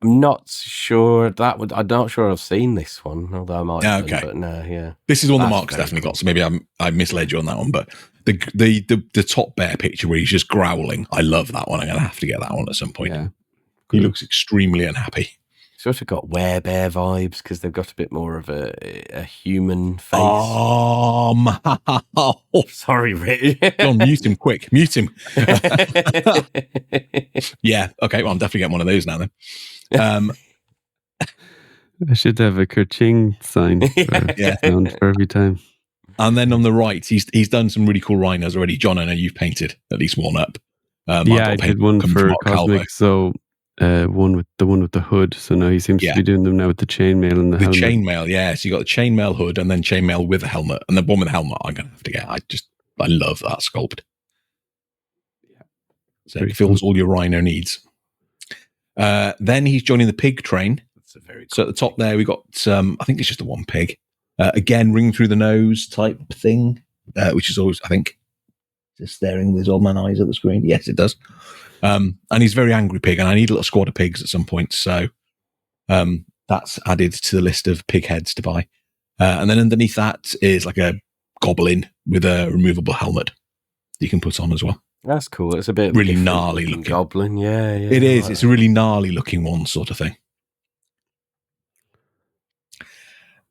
I'm not sure I'm not sure I've seen this one, although I might have done, but no, yeah. This is one that Mark's definitely got, so maybe I misled you on that one, but the top bear picture where he's just growling, I love that one. I'm going to have to get that one at some point. Yeah. He looks extremely unhappy. Sort of got werebear vibes because they've got a bit more of a human face. Oh, Mal. Sorry, Rick. Go on, mute him quick. Mute him. Yeah, okay, well, I'm definitely getting one of those now then. I should have a Kerching sign for every time. And then on the right, he's done some really cool rhinos already. John, I know you've painted at least one up. I did one for Cosmic, so one with the hood. So now he seems to be doing them now with the chainmail and the helmet. The chainmail, yeah. So you got the chainmail hood and then chainmail with a helmet. And the one with the helmet I'm going to have to get. I love that sculpt. Yeah. So it fills all your rhino needs. Then he's joining the pig train. So at the top there, we got, I think it's just the one pig. Again, ring through the nose type thing, which is always, I think, just staring with his old man eyes at the screen. Yes, it does. And he's a very angry pig, and I need a little squad of pigs at some point. So that's added to the list of pig heads to buy. And then underneath that is like a goblin with a removable helmet that you can put on as well. That's cool. It's a bit really gnarly looking goblin. Yeah. It is. It's a really gnarly looking one sort of thing.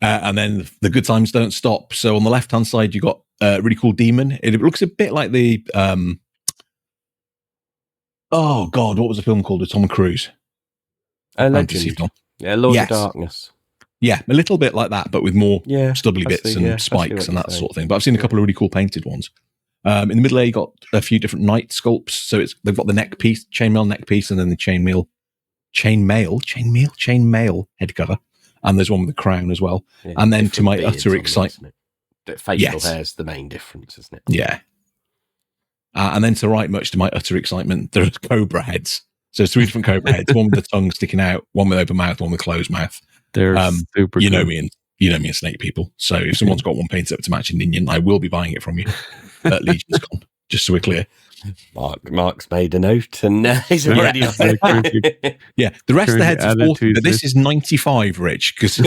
And then the good times don't stop. So on the left-hand side, you got a really cool demon. It looks a bit like the... oh, God, what was the film called with Tom Cruise? Legend. Yeah, Lord of Darkness. Yeah, a little bit like that, but with more stubbly bits and spikes and that sort of thing. But I've seen a couple of really cool painted ones. In the middle there, you got a few different knight sculpts. So they've got the neck piece, chainmail neck piece, and then the chainmail head cover. And there's one with the crown as well. Yeah, and then to my utter excitement... Facial hair's the main difference, isn't it? Yeah. And then to right, much to my utter excitement, there are cobra heads. So 3 different cobra heads, one with the tongue sticking out, one with open mouth, one with closed mouth. They're super cool. You know me and snake people. So if someone's got one painted up to match an Indian, I will be buying it from you at Legion's Con, just so we're clear. Mark's made a note and he's already off it. Yeah, the rest of the heads are 40, but this is 95, Rich. Because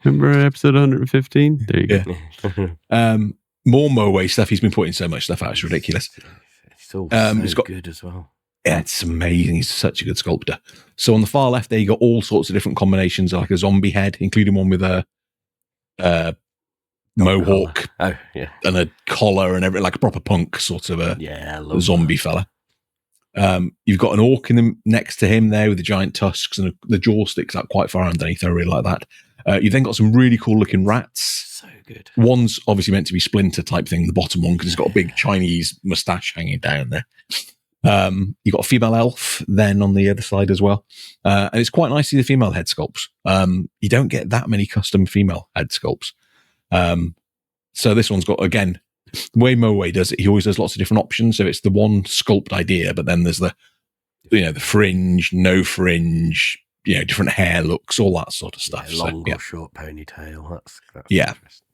remember episode 115? There you go. More Moe stuff. He's been putting so much stuff out. It's ridiculous. It's all so good as well. Yeah, it's amazing. He's such a good sculptor. So on the far left there, you got all sorts of different combinations, like a zombie head, including one with a mohawk and a collar and everything, like a proper punk sort of a zombie fella. You've got an orc next to him there with the giant tusks, and the jaw sticks out quite far underneath. I really like that. You've then got some really cool looking rats. So good. One's obviously meant to be Splinter type thing, the bottom one, because it's got a big Chinese moustache hanging down there. You've got a female elf then on the other side as well. And it's quite nice to see the female head sculpts. You don't get that many custom female head sculpts. So this one's got, again, the way Moe does it, he always does lots of different options. So it's the one sculpt idea, but then there's the fringe, no fringe, different hair looks, all that sort of stuff. Long or short ponytail. That's yeah. interesting.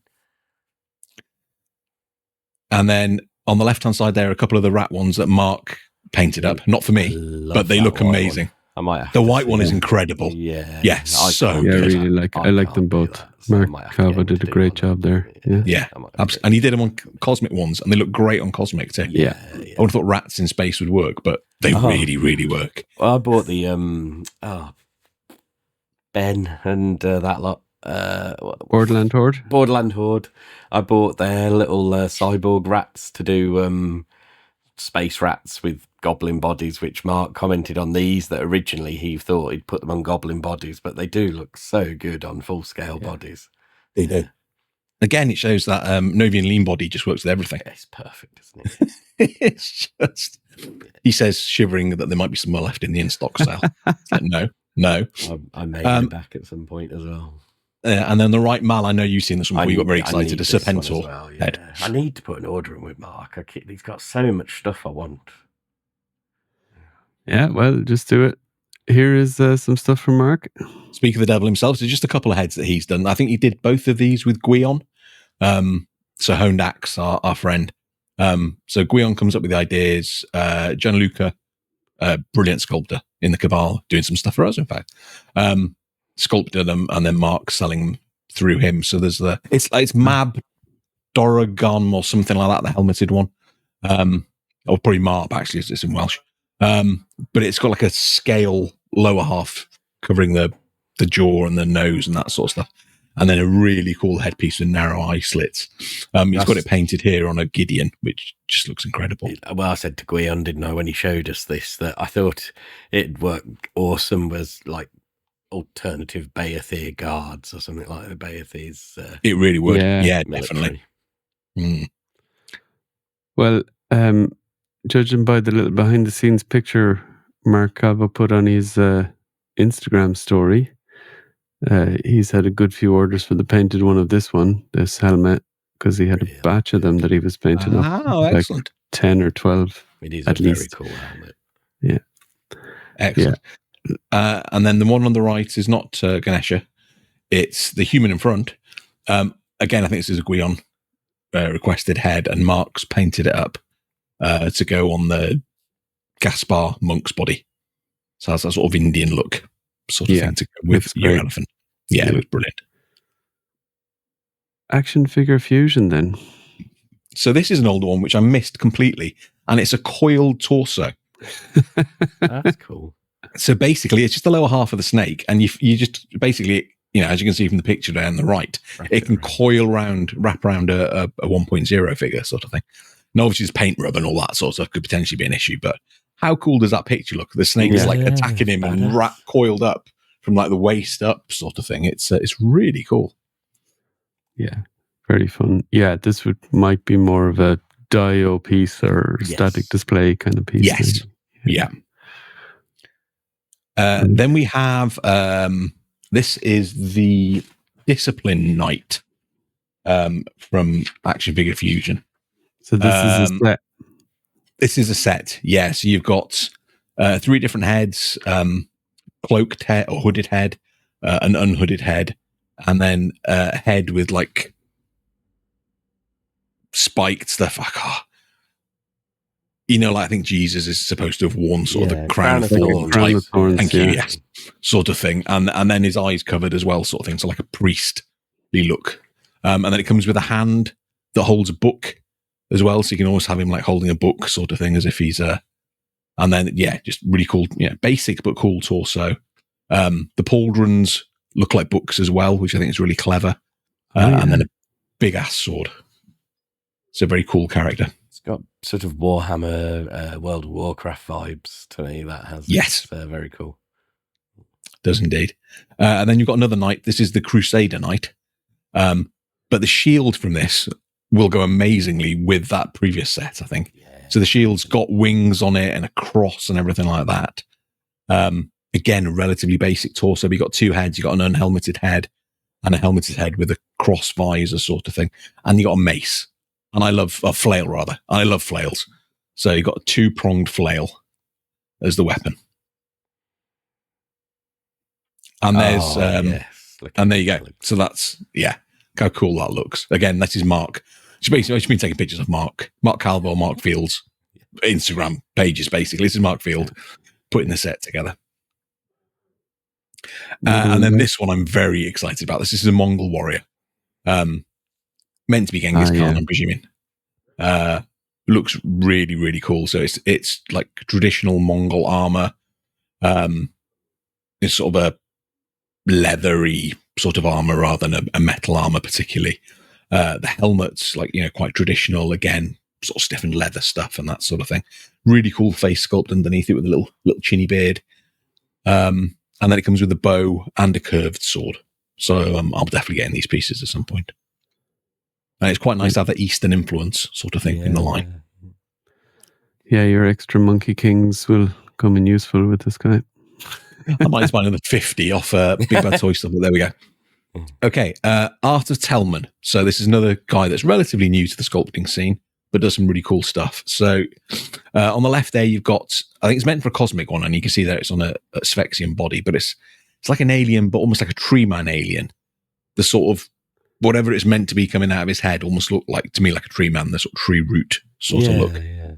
And then on the left-hand side, there are a couple of the rat ones that Mark painted up. Not for me, but they look amazing. One. I might have the white one is incredible. Yeah. Yeah, so good. I really I like them both. That, so Mark Calvo did a great job there. Yeah. And he did them on Cosmic ones, and they look great on Cosmic too. Yeah. I would have thought rats in space would work, but they really, really work. Well, I bought the Ben and that lot. Borderland Horde. I bought their little cyborg rats to do space rats with goblin bodies, which Mark commented on these that originally he thought he'd put them on goblin bodies, but they do look so good on full scale bodies. They do. Again, it shows that Novian lean body just works with everything. It's perfect, isn't it? It's just, he says, shivering, that there might be some more left in the in-stock sale. No. I made it back at some point as well. And then the right Mal, I know you've seen this one before, you got very excited, a Serpentor head. I need to put an order in with Mark. He's got so much stuff I want. Yeah, well, just do it. Here is some stuff from Mark. Speak of the devil himself, so just a couple of heads that he's done. I think he did both of these with Guion. So Honed Axe, our friend. So Guion comes up with the ideas. Gianluca, brilliant sculptor in the Cabal, doing some stuff for us, in fact. Sculpted them, and then Mark selling them through him. So there's it's Mab Doragon or something like that, the helmeted one. Or probably Marb, actually, it's in Welsh. But it's got like a scale lower half covering the jaw and the nose and that sort of stuff. And then a really cool headpiece with narrow eye slits. He's got it painted here on a Gideon, which just looks incredible. Well, I said to Guion, didn't I, when he showed us this, that I thought it'd work awesome was like alternative Beathir guards or something like the Beathir's. It really would. Yeah, definitely. Well, judging by the little behind the scenes picture Mark Calvo put on his Instagram story, he's had a good few orders for the painted one of this helmet, because he had a batch of them that he was painting up. Oh, excellent. 10 or 12 it is at a least. very cool helmet. Yeah. Excellent. And then the one on the right is not Ganesha. It's the human in front. Again, I think this is a Guion requested head, and Mark's painted it up to go on the Gaspar monk's body. So it has that sort of Indian look sort of thing to go with your elephant. Yeah, it looks brilliant. Action figure fusion then. So this is an older one which I missed completely, and it's a coiled torso. That's cool. So basically, it's just the lower half of the snake, and you just basically, as you can see from the picture there on the right, it can wrap around a 1.0 figure sort of thing. And obviously, it's paint rub and all that sort of stuff could potentially be an issue, but how cool does that picture look? The snake is like attacking him and coiled up from like the waist up sort of thing. It's really cool. Yeah, very fun. Yeah, this might be more of a Dio piece or static display kind of piece. Yes. Yeah. Then we have this is the Discipline Knight from Action Figure Fusion. So this is a set. This is a set, yeah. So you've got 3 different heads, cloaked head or hooded head, an unhooded head, and then a head with like spiked stuff. I think Jesus is supposed to have worn sort of the crown of thorns. Thank you, yes. Sort of thing. And then his eyes covered as well, sort of thing. So like a priestly look. And then it comes with a hand that holds a book as well. So you can always have him like holding a book sort of thing as if he's and then, just really cool, basic but cool torso. The pauldrons look like books as well, which I think is really clever. And then a big ass sword. It's a very cool character. It's got sort of Warhammer, World of Warcraft vibes to me. That has. Yes. Very cool. Does indeed. And then you've got another knight. This is the Crusader Knight. But the shield from this will go amazingly with that previous set, I think. Yeah. So the shield's got wings on it and a cross and everything like that. Again, relatively basic torso. But you've got 2 heads. You've got an unhelmeted head. and a helmeted head with a cross visor sort of thing. And you got a mace. And I love a flail, rather. I love flails. So you got a 2-pronged flail as the weapon. And there's and there you go. So that's how cool that looks. Again, that is Mark. She's been taking pictures of Mark Calvo, Mark Field's Instagram pages. Basically, this is Mark Field putting the set together. And then this one I'm very excited about. This is a Mongol warrior, meant to be Genghis Khan, I'm presuming. Looks really, really cool. So it's like traditional Mongol armor. It's sort of a leathery sort of armor rather than a metal armor particularly. The helmet's like, quite traditional, again, sort of stiffened leather stuff and that sort of thing. Really cool face sculpt underneath it with a little chinny beard. And then it comes with a bow and a curved sword. So I'll definitely get in these pieces at some point. And it's quite nice to have that Eastern influence sort of thing in the line. Yeah, your extra Monkey Kings will come in useful with this guy. I might find another 50 off Big Bad Toy Stuff, but there we go. Okay, Art of Telman. So this is another guy that's relatively new to the sculpting scene, but does some really cool stuff. So on the left there, you've got, I think it's meant for a cosmic one, and you can see there it's on a Sphexian body, but it's like an alien, but almost like a tree man alien. The sort of, whatever it's meant to be coming out of his head almost looked like, to me, like a tree man, the sort of tree root sort of look. Yeah.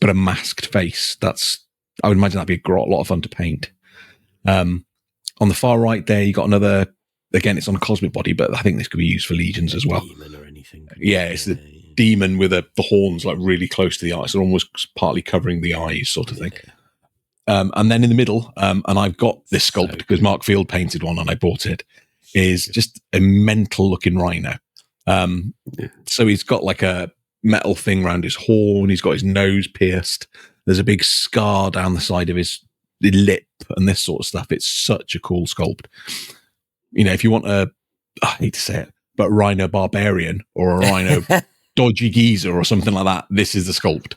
But a masked face. I would imagine that'd be a lot of fun to paint. On the far right there, you got another, again, it's on a cosmic body, but I think this could be used for legions as well. Demon or anything. Yeah, it's the demon with the horns like really close to the eyes, so almost partly covering the eyes sort of thing. And then in the middle, and I've got this sculpt because Mark Field painted one and I bought it, is just a mental looking rhino. So he's got like a metal thing around his horn, he's got his nose pierced, there's a big scar down the side of his lip and this sort of stuff. It's such a cool sculpt. If you want I hate to say it, but rhino barbarian or a rhino dodgy geezer or something like that, this is the sculpt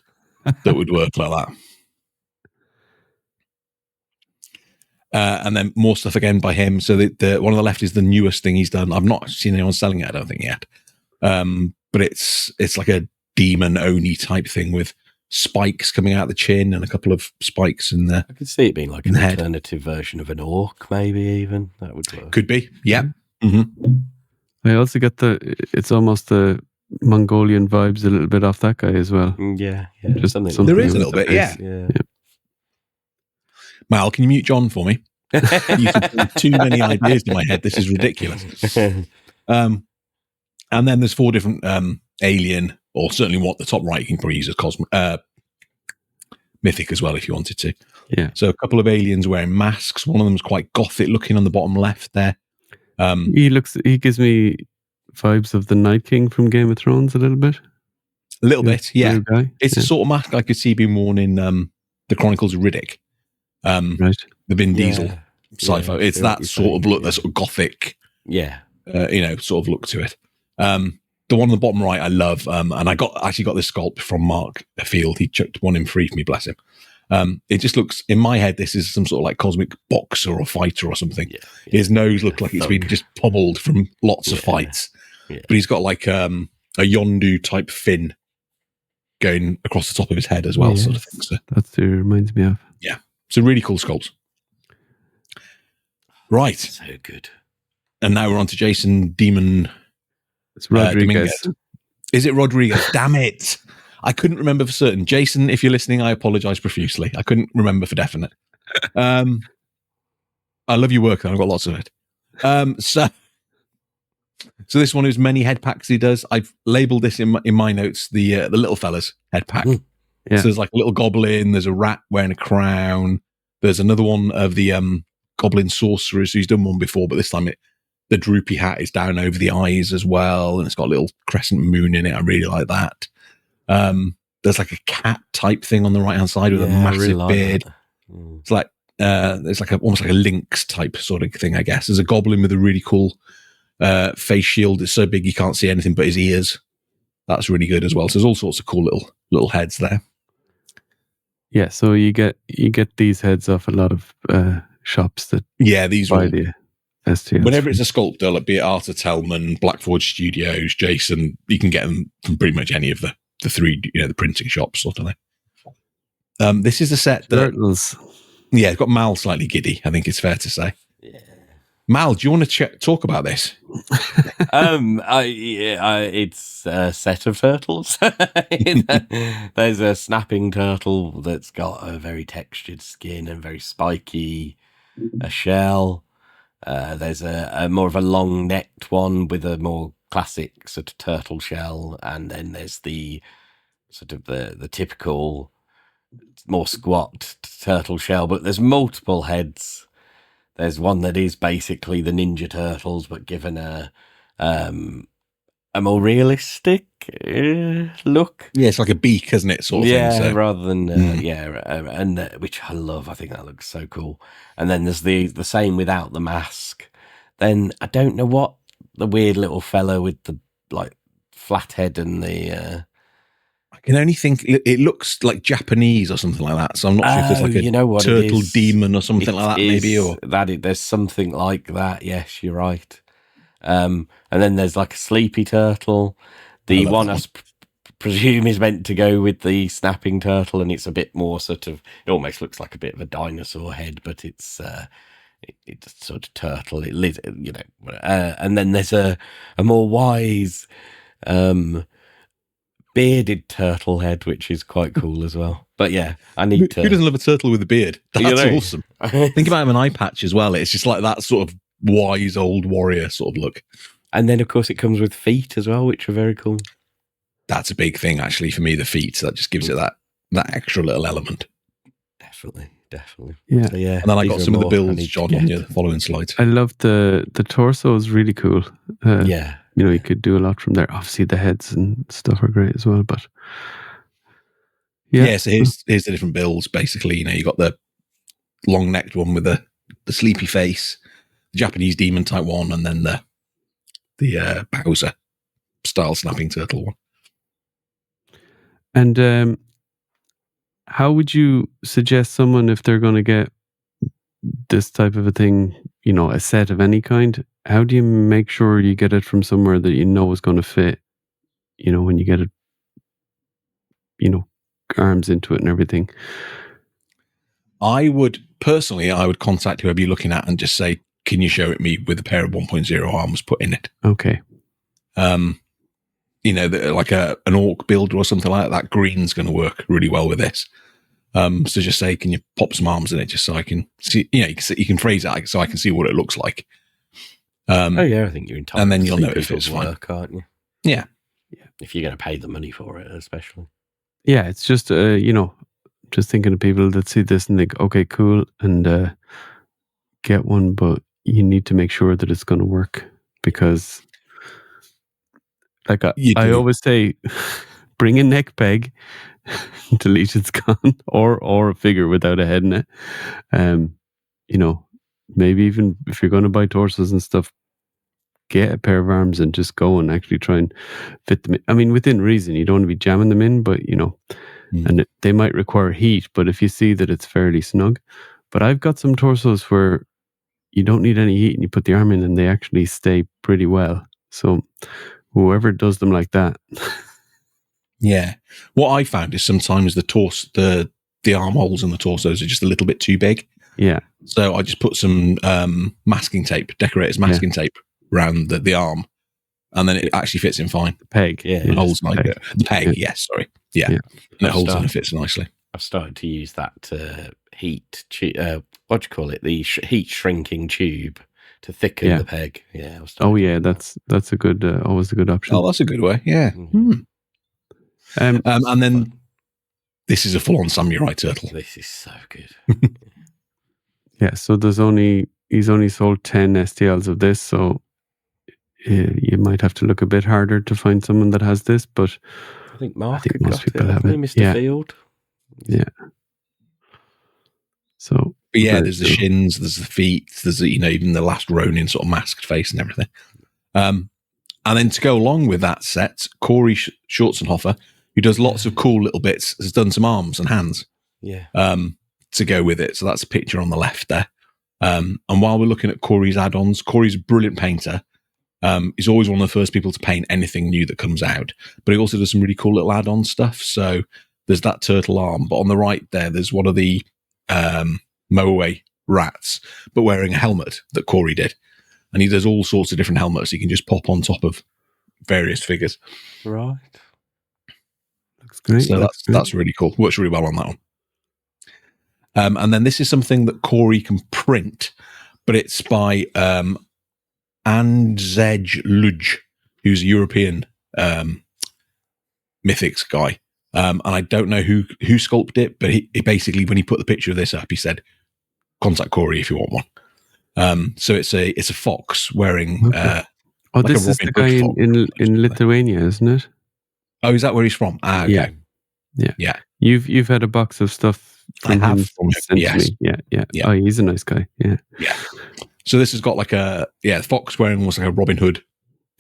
that would work like that. And then more stuff again by him. So the one on the left is the newest thing he's done. I've not seen anyone selling it, I don't think yet. But it's like a demon Oni type thing with spikes coming out of the chin and a couple of spikes in there. I could see it being like an alternative version of an orc, maybe even. That would work. Could be, yeah. Mm-hmm. I also get it's almost the Mongolian vibes a little bit off that guy as well. Yeah. Just there is a little bit, yeah. Mal, can you mute John for me? You put too many ideas in my head. This is ridiculous. And then there's 4 different alien, or certainly what the top right you can probably use as Mythic as well if you wanted to. Yeah. So a couple of aliens wearing masks. One of them's quite gothic looking on the bottom left there. He gives me vibes of the Night King from Game of Thrones a little bit. A little bit, yeah. It's the sort of mask I could see being worn in the Chronicles of Riddick. Right. The Vin Diesel sci-fi. It's that sort of look, that sort of gothic, sort of look to it. The one on the bottom right I love, and I actually got this sculpt from Mark Field. He chucked one in free for me, bless him. It just looks, in my head, this is some sort of like cosmic boxer or fighter or something. Yeah. His nose looked like it's been just pobbled from lots of fights. Yeah. But he's got like a Yondu type fin going across the top of his head as well, sort of thing. So that's what it reminds me of. Yeah. It's a really cool sculpt. Right. So good. And now we're on to Jason Demon. It's Rodriguez. Dominguez. Is it Rodriguez? Damn it. I couldn't remember for certain. Jason, if you're listening, I apologize profusely. I couldn't remember for definite. I love your work, though. I've got lots of it. So this one is many head packs he does. I've labeled this in my notes, the little fella's head pack. Yeah. So there's like a little goblin, there's a rat wearing a crown, there's another one of the goblin sorcerers who's done one before, but this time the droopy hat is down over the eyes as well, and it's got a little crescent moon in it. I really like that. There's like a cat type thing on the right hand side with a massive beard. It's like it's like almost like a lynx type sort of thing, I guess. There's a goblin with a really cool face shield. It's so big you can't see anything but his ears. That's really good as well. So there's all sorts of cool little heads there. Yeah, so you get these heads off a lot of shops that these buy will STLs. Whenever it's a sculptor, like be it Arthur Tellman, Blackforge Studios, Jason, you can get them from pretty much any of the three, the printing shops sort of thing. This is a set that, Turtles. yeah, it's got Mal slightly giddy, I think it's fair to say. Yeah. Mal, do you want to talk about this? It's a set of turtles. There's a snapping turtle that's got a very textured skin and very spiky a shell. There's a more of a long-necked one with a more classic sort of turtle shell, and then there's the sort of the typical more squat turtle shell. But there's multiple heads. There's one that is basically the Ninja Turtles, but given a more realistic look. Yeah, it's like a beak, isn't it? Sort of Yeah, thing. So. rather than and which I love. I think that looks so cool. And then there's the same without the mask. Then I don't know what the weird little fellow with the like flat head and the. I can only think it looks like Japanese or something like that. So I'm not sure if there's like a turtle demon or something like that, maybe. Or there's something like that. Yes, you're right. And then there's like a sleepy turtle. The one I presume is meant to go with the snapping turtle, and it's a bit more sort of. It almost looks like a bit of a dinosaur head, but it's it's sort of turtle. And then there's a more wise. Bearded turtle head, which is quite cool as well. But yeah, I need to. Who doesn't love a turtle with a beard? That's awesome. Think about him an eye patch as well. It's just like that sort of wise old warrior sort of look. And then, of course, it comes with feet as well, which are very cool. That's a big thing, actually, for me. The feet that just gives it that extra little element. Definitely. Yeah. So, yeah. And then I got some of the builds, John, on your following slides. I love the torso is really cool. Yeah. You could do a lot from there. Obviously, the heads and stuff are great as well. But so here's the different builds. Basically, you got the long necked one with the sleepy face, the Japanese demon type one, and then the Bowser style snapping turtle one. And how would you suggest someone, if they're going to get this type of a thing, a set of any kind, how do you make sure you get it from somewhere that is going to fit, when you get it, arms into it and everything? I would contact whoever you're looking at and just say, can you show it me with a pair of 1.0 arms put in it? Okay. Like an orc builder or something like that green's going to work really well with this. So just say, can you pop some arms in it just so I can see, you can phrase it so I can see what it looks like. I think you're entitled. And then you'll to know if it's fine, aren't you? Yeah. If you're going to pay the money for it, especially. Yeah, it's just just thinking of people that see this and think, okay, cool, and get one, but you need to make sure that it's going to work, because, like I always say, bring a neck peg, delete it's gone, or a figure without a head in it. Maybe even if you're going to buy torsos and stuff, get a pair of arms and just go and actually try and fit them in. I mean, within reason. You don't want to be jamming them in, but and they might require heat, but if you see that it's fairly snug. But I've got some torsos where you don't need any heat and you put the arm in and they actually stay pretty well. So whoever does them like that. Yeah. What I found is sometimes the armholes in the torsos are just a little bit too big. Yeah. So I just put some masking tape, decorator's masking tape around the arm, and then it actually fits in fine. The peg. Yeah. It holds like the peg, yes, sorry. Yeah. And it holds and it fits nicely. I've started to use that heat, what do you call it? The heat shrinking tube to thicken the peg. Yeah. That's a good, always a good option. Oh, that's a good way. Yeah. Mm-hmm. And then this is a full-on samurai turtle. This is so good. Yeah. So he's only sold 10 STLs of this, so you might have to look a bit harder to find someone that has this, but I think most people have it. Mr. Field. Yeah. So, but yeah, there's the shins, there's the feet, there's even the last Ronin sort of masked face and everything. And then to go along with that set, Corey Schwarzenhofer, who does lots of cool little bits, has done some arms and hands. Yeah. To go with it. So that's a picture on the left there. And while we're looking at Corey's add-ons, Corey's a brilliant painter. He's always one of the first people to paint anything new that comes out, but he also does some really cool little add-on stuff. So there's that turtle arm, but on the right there's one of the Moe rats, but wearing a helmet that Corey did. And he does all sorts of different helmets you can just pop on top of various figures. Right. Looks great. So that's really cool. Works really well on that one. And then this is something that Corey can print, but it's by Anzej Luj, who's a European Mythics guy. And I don't know who sculpted it, but he basically, when he put the picture of this up, he said, contact Corey if you want one. So it's a fox wearing Okay. like This a is the Robin guy Hood fox. in Lithuania, isn't it? Oh, is that where he's from? Ah, okay. Yeah. You've had a box of stuff I from have him from him, essentially. yes. Yeah. Yeah. Oh, he's a nice guy. Yeah. Yeah. So this has got like fox wearing almost like a Robin Hood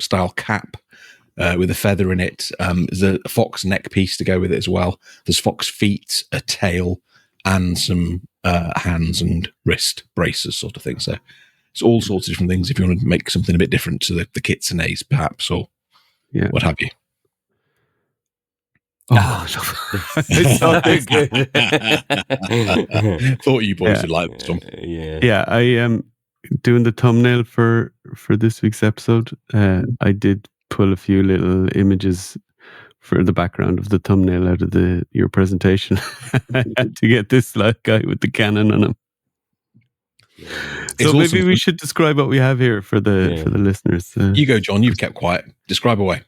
style cap with a feather in it. There's a fox neck piece to go with it as well. There's fox feet, a tail, and some hands and wrist braces sort of thing. So it's all sorts of different things if you want to make something a bit different to the kitsunes perhaps, or what have you. Oh, It's so good. Thought you boys would like this one. yeah. I am doing the thumbnail for this week's episode. I did pull a few little images for the background of the thumbnail out of your presentation. I had to get this guy with the cannon on him. So maybe we should describe what we have here for the listeners. You go, John. You've kept quiet. Describe away.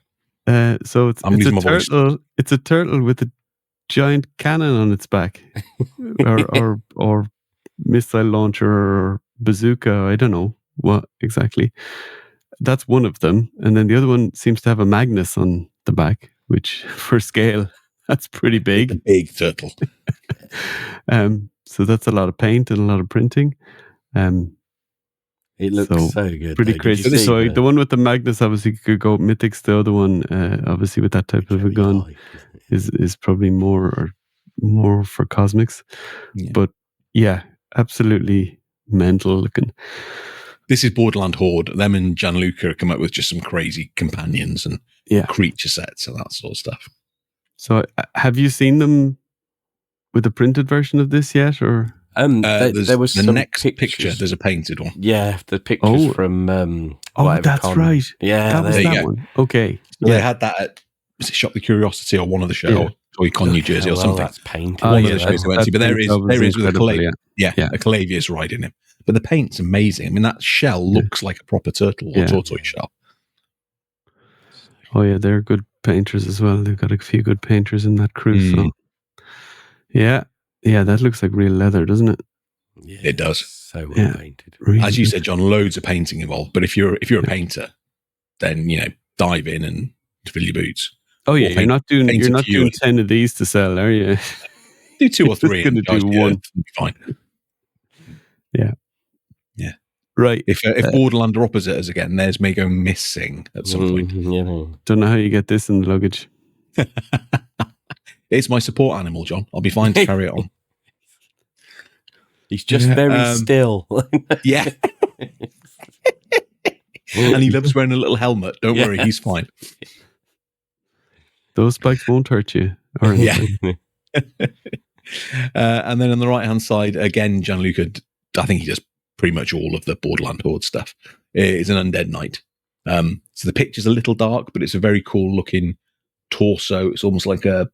So it's a turtle. It's a turtle with a giant cannon on its back, or missile launcher or bazooka. I don't know what exactly. That's one of them, and then the other one seems to have a Magnus on the back, which for scale, that's pretty big. A big turtle. So that's a lot of paint and a lot of printing. It looks so good. Pretty crazy. So the one with the Magnus obviously could go Mythics. The other one, obviously with that type of a gun, is probably more for cosmics. Yeah. But yeah, absolutely mental looking. This is Borderland Horde. Them and Gianluca come up with just some crazy companions and creature sets and that sort of stuff. So have you seen them with a printed version of this yet, or? There was the next pictures. picture. There's a painted one. Yeah, the pictures from. That's right. Yeah, that was that one. Okay, so they had that at Shop the Curiosity or one of the shows, or Toy-Con New Jersey or something. That's painted. One of the shows they went to, but there is with a a Calavius riding him. But the paint's amazing. I mean, that shell looks like a proper turtle or tortoise shell. Oh yeah, they're good painters as well. They've got a few good painters in that crew. So yeah, that looks like real leather, doesn't it? Yeah, it does. So well painted. Really As you said, John, loads of painting involved. But if you're a painter, then dive in and fill your boots. Oh yeah, you're not doing 10 of these to sell, are you? Do 2 or 3. Going to do one. Fine. Yeah. Yeah. Right. If Borderland are opposite us again, theirs may go missing at some point. Yeah. Don't know how you get this in the luggage. It's my support animal, John. I'll be fine to carry it on. He's just very still. Yeah. And he loves wearing a little helmet. Don't worry, he's fine. Those spikes won't hurt you. Or anything. And then on the right-hand side, again, Gianluca, I think he does pretty much all of the Borderland Horde stuff. It's an undead knight. So the picture's a little dark, but it's a very cool-looking torso. It's almost like a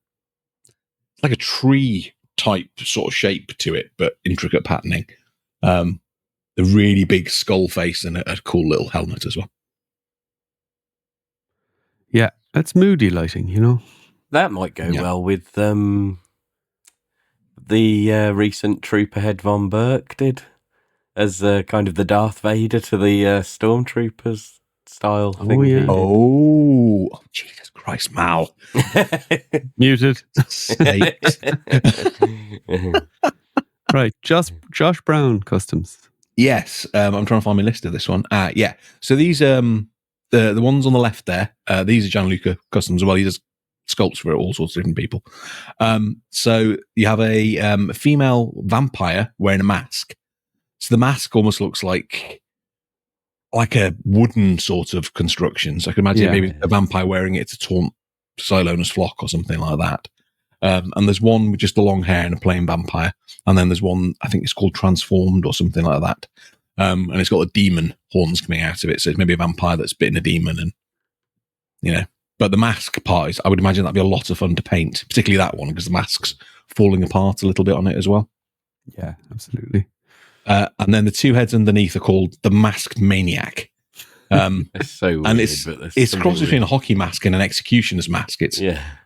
tree type sort of shape to it, but intricate patterning. The really big skull face and a cool little helmet as well. Yeah, that's moody lighting, That might go well with the recent Trooperhead von Burke did as kind of the Darth Vader to the Stormtroopers style thing. Yeah. Oh, Jesus Christ, Mal. Muted. Snakes. Right, Josh Brown Customs. Yes, I'm trying to find my list of this one. Yeah, so these the ones on the left there. These are Gianluca Customs as well. He does sculpts for all sorts of different people. So you have a female vampire wearing a mask. So the mask almost looks like a wooden sort of construction. So I can imagine maybe a vampire wearing it to taunt Silona's flock or something like that. And there's one with just the long hair and a plain vampire. And then there's one, I think it's called Transformed or something like that. And it's got a demon horns coming out of it. So it's maybe a vampire that's bitten a demon and, you know. But the mask part is, I would imagine that'd be a lot of fun to paint, particularly that one, because the mask's falling apart a little bit on it as well. Yeah, absolutely. And then the two heads underneath are called the Masked Maniac. It's so weird. And it's cross between a hockey mask and an executioner's mask. It's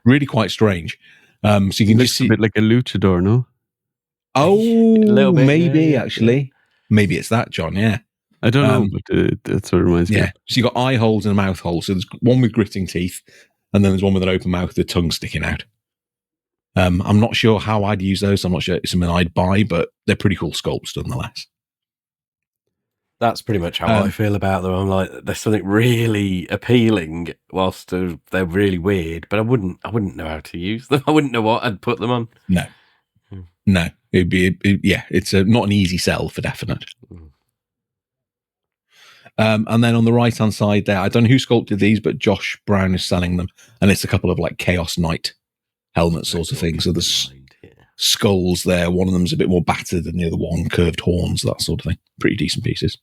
really quite strange. So you can just see a bit like a luchador, no? Oh, maybe actually. Maybe it's that, John. Yeah. I don't know, but that's what it reminds me. Yeah. So you've got eye holes and a mouth hole. So there's one with gritting teeth, and then there's one with an open mouth with the tongue sticking out. I'm not sure how I'd use those. I'm not sure it's something I'd buy, but they're pretty cool sculpts nonetheless. That's pretty much how I feel about them. I'm like, there's something really appealing, whilst they're really weird. But I wouldn't know how to use them. I wouldn't know what I'd put them on. No, it'd be it's not an easy sell for definite. And then on the right hand side there, I don't know who sculpted these, but Josh Brown is selling them, and it's a couple of like Chaos Knight helmet sort of thing. So there's skulls there. One of them's a bit more battered than the other one, curved horns, that sort of thing. Pretty decent pieces.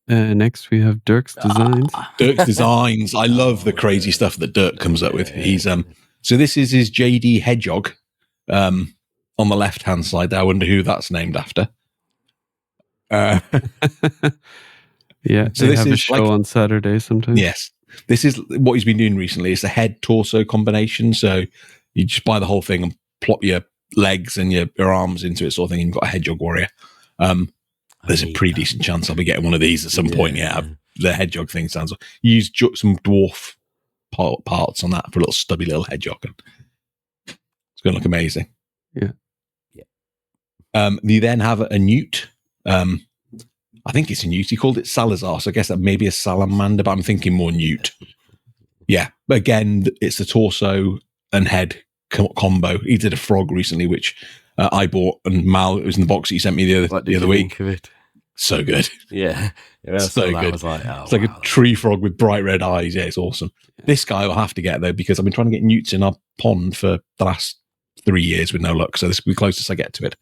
Next we have Dirk's designs. Dirk's designs. I love the crazy stuff that Dirk comes up with. He's so this is his JD Hedgehog on the left hand side there. I wonder who that's named after. Yeah, so they have a show on Saturday sometimes. Yes, this is what he's been doing recently. It's a head torso combination. So you just buy the whole thing and plop your legs and your arms into it, sort of thing. And you've got a hedgehog warrior. There's a pretty decent chance I'll be getting one of these at some point. Yeah, the hedgehog thing sounds. You use some dwarf parts on that for a little stubby little hedgehog. It's going to look amazing. Yeah. You then have a newt. I think it's a newt. He called it Salazar, so I guess that may be a salamander, but I'm thinking more newt. Yeah, but again, it's the torso and head combo. He did a frog recently, which I bought, and Mal, it was in the box that you sent me the other week. Of it? So good. Yeah. So good. Was like, it's like a tree frog with bright red eyes. Yeah, it's awesome. This guy I'll have to get, though, because I've been trying to get newts in our pond for the last 3 years with no luck, so this will be closest I get to it.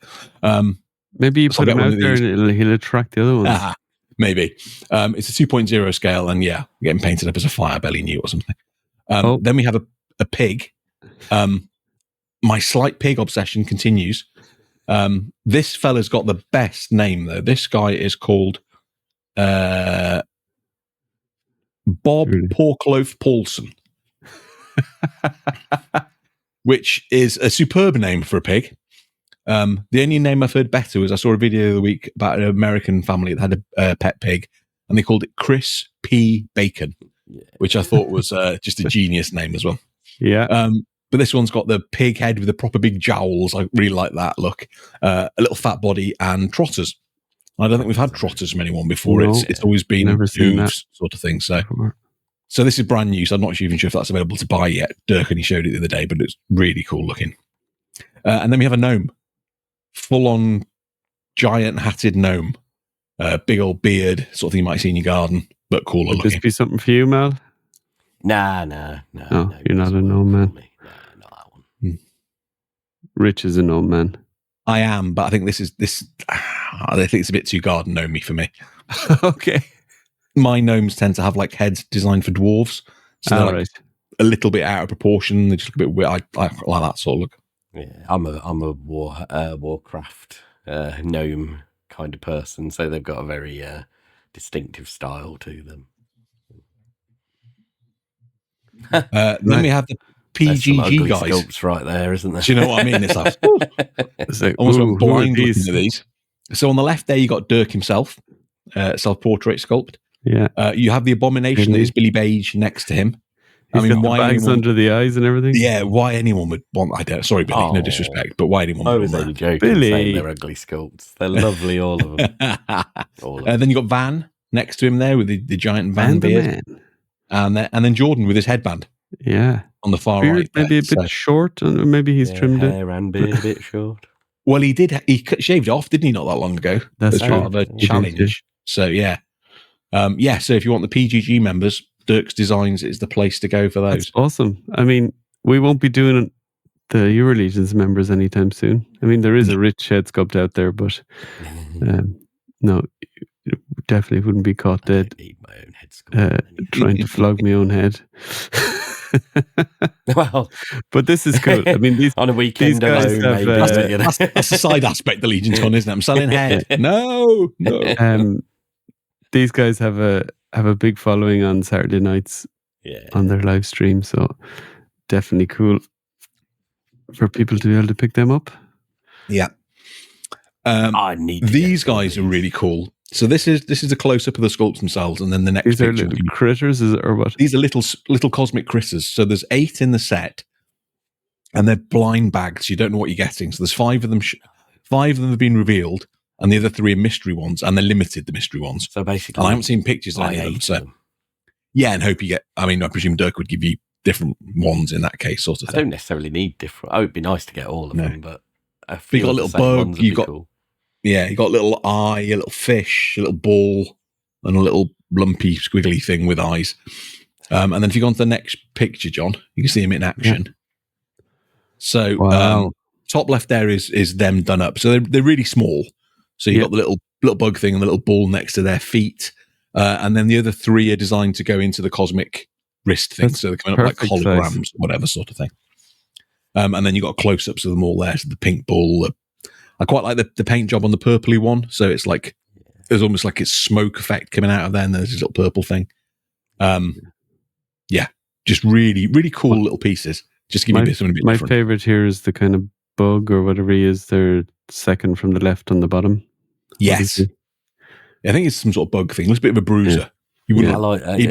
Maybe you put him out there and he'll attract the other ones. Maybe. It's a 2.0 scale, and getting painted up as a fire belly newt or something. Then we have a pig. My slight pig obsession continues. This fella's got the best name, though. This guy is called Bob Porkloaf Paulson, which is a superb name for a pig. The only name I've heard better was I saw a video the other week about an American family that had a pet pig, and they called it Chris P. Bacon, which I thought was just a genius name as well. Yeah. But this one's got the pig head with the proper big jowls. I really like that look. A little fat body and trotters. I don't think we've had trotters from anyone before. No, it's always been hooves sort of thing. So this is brand new. So I'm not even sure if that's available to buy yet. Dirk only showed it the other day, but it's really cool looking. And then we have a gnome. Full-on giant hatted gnome. Big old beard, sort of thing you might see in your garden, but cooler looking. Would this be something for you, Mal? No, you're not a gnome man. No, not that one. Rich is a gnome man. I am, but I think I think it's a bit too garden gnomey for me. Okay. My gnomes tend to have like heads designed for dwarves, so they're like a little bit out of proportion. They just look a bit weird. I like that sort of look. Yeah, I'm a Warcraft gnome kind of person, so they've got a very distinctive style to them. Then we have the PGG guys. Sculpts right there, isn't there? Do you know what I mean? It's like, almost went blind looking at these. So on the left there, you got Dirk himself, self-portrait sculpt. Yeah. You have the abomination that is Billy Beige next to him. He's got the bags under the eyes and everything. Yeah, why anyone would want? I don't. Sorry, Billy. No disrespect, but why anyone? I was only joking. Billy, they're ugly sculpts. They're lovely, all of them. Then you got Van next to him there with the giant Van beard, and then Jordan with his headband. Yeah, on the far beard right. Maybe a bit short, and maybe he's trimmed it. Hair and beard a bit short. Well, he did. He shaved off, didn't he? Not that long ago. That's as true. part of a He did, challenge. yeah. So yeah. So if you want the PGG members, Dirk's Designs is the place to go for those. That's awesome. I mean, we won't be doing the Eurolegions members anytime soon. I mean, there is a rich head sculpt out there, but no, it definitely wouldn't be caught I dead don't need my own head sculpt. trying to flog my own head. Well, But this is cool. I mean, these on a weekend guys alone, have, maybe. You know. That's the side aspect the Legion's on, isn't it? I'm selling head. No. these guys have a big following on Saturday nights on their live stream, so definitely cool for people to be able to pick them up. Yeah. I need these guys are really cool. So this is a close up of the sculpts themselves, and then the next These are picture. little critters, or what? These are little cosmic critters. So there's 8 in the set, and they're blind bagged, so you don't know what you're getting. So there's 5 of them. 5 of them have been revealed, and the other 3 are mystery ones, and they're limited, the mystery ones. So basically, And I haven't seen pictures of any of them. So yeah, and hope you get. I mean, I presume Dirk would give you different ones in that case, sort of thing. I don't necessarily need different. Oh, it'd be nice to get all of them, but a few you got a of the little same bug, ones would you be got- cool. Yeah, you got a little eye, a little fish, a little ball, and a little lumpy, squiggly thing with eyes. And then if you go on to the next picture, John, you can see him in action. So Wow. top left there is them done up. So they're really small. So you've got the little bug thing and the little ball next to their feet. And then the other 3 are designed to go into the cosmic wrist thing. That's So they're coming up like perfect size. holograms, whatever sort of thing. And then you've got close-ups of them all there. So the pink ball. I quite like the paint job on the purpley one. So it's like, there's almost like it's smoke effect coming out of there. And there's this little purple thing. Just really, really cool little pieces. Just give me something a bit My different. favorite here is the kind of bug or whatever he is. They're second from the left on the bottom. Yes. What is I think it's some sort of bug thing. Looks a bit of a bruiser. You wouldn't I like that. he'd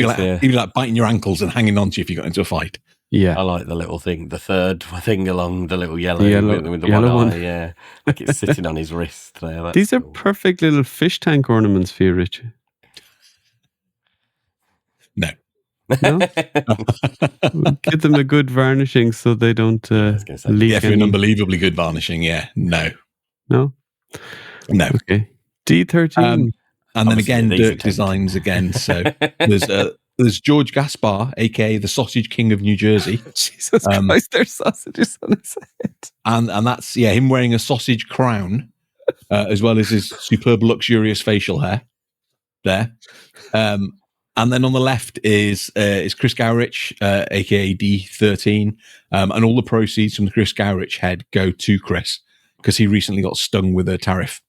be like biting your ankles and hanging on to you if you got into a fight. Yeah. I like the little thing, the third thing along the little yellow, with the yellow one one. eye. Yeah, like it's sitting on his wrist there. That's These are cool. perfect little fish tank ornaments for you, Rich. No. No? Give them a good varnishing so they don't was gonna say. leak Yeah, for an any. unbelievably good varnishing. Yeah. No. No? Okay. D13. And then Obviously, again, these are Dirk Designs again. So there's George Gaspar, aka the Sausage King of New Jersey. Jesus Christ, there's sausages on his head. And that's him wearing a sausage crown, as well as his superb luxurious facial hair there. And then on the left is Chris Gowrich, aka D13, and all the proceeds from the Chris Gowrich head go to Chris because he recently got stung with a tariff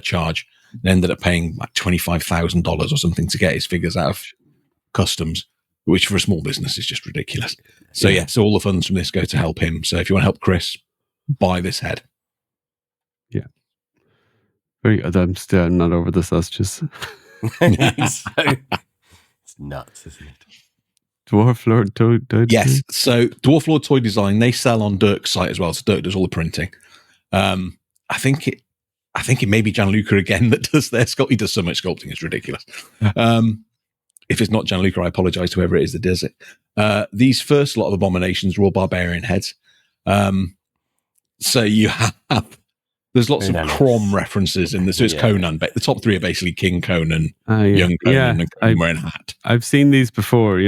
charge and ended up paying like $25,000 or something to get his figures out of customs, which for a small business is just ridiculous. So so all the funds from this go to help him. So if you want to help Chris, buy this head. Yeah. Very good. I'm still not over the sausages. It's nuts, isn't it? Dwarf Lord Toad. Yes. So Dwarf Lord Toy Design, they sell on Dirk's site as well. So Dirk does all the printing. I think it may be Gianluca again that does their sculpt. He does so much sculpting, it's ridiculous. If it's not Gianluca, I apologize to whoever it is that does it. These first lot of abominations are all barbarian heads. So you have, there's lots of Crom references in this. So it's Conan. But the top 3 are basically King Conan, young Conan, and Conan wearing a hat. I've seen these before,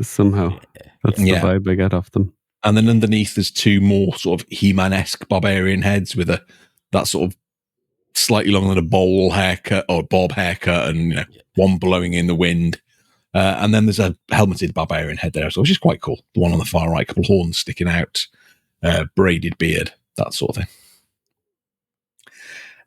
somehow. That's the vibe I get off them. And then underneath there's 2 more sort of He-Man-esque barbarian heads with that sort of slightly longer than a bowl haircut or bob haircut, and one blowing in the wind. And then there's a helmeted barbarian head there, so which is quite cool. The one on the far right, couple of horns sticking out, braided beard, that sort of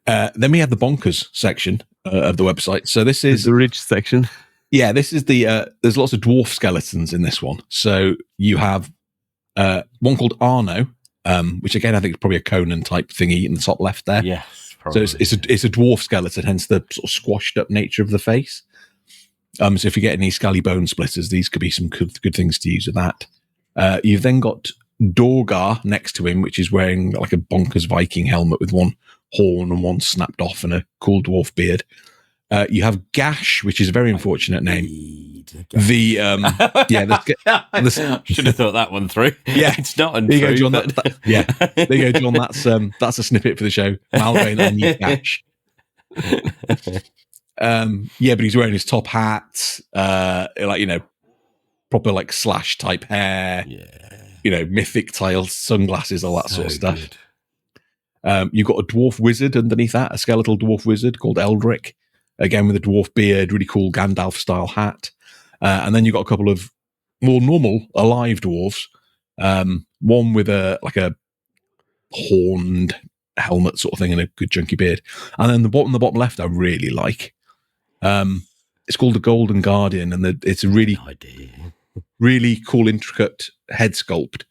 thing. Then we have the bonkers section of the website. So this is the rich section. Yeah, this is the. There's lots of dwarf skeletons in this one. So you have one called Arno, which again I think is probably a Conan type thingy in the top left there. Yes, probably. So it's a dwarf skeleton, hence the sort of squashed up nature of the face. So if you get any scally bone splitters, these could be some good things to use with that. You've then got Dorgar next to him, which is wearing like a bonkers Viking helmet with one horn and one snapped off and a cool dwarf beard. You have Gash, which is a very unfortunate name. The should have thought that one through. Yeah. It's not There you go, untrue. John. There you go, John. That's a snippet for the show. Malvain and you Gash. But he's wearing his top hat, proper like slash type hair. Yeah. Mythic tiles, sunglasses, all that sort of stuff. Good. You've got a dwarf wizard underneath that, a skeletal dwarf wizard called Eldrick, again with a dwarf beard, really cool Gandalf style hat. And then you've got a couple of more normal alive dwarves. One with a horned helmet sort of thing and a good chunky beard. And then the bottom left I really like. It's called the Golden Guardian, and it's a really really cool, intricate head sculpt.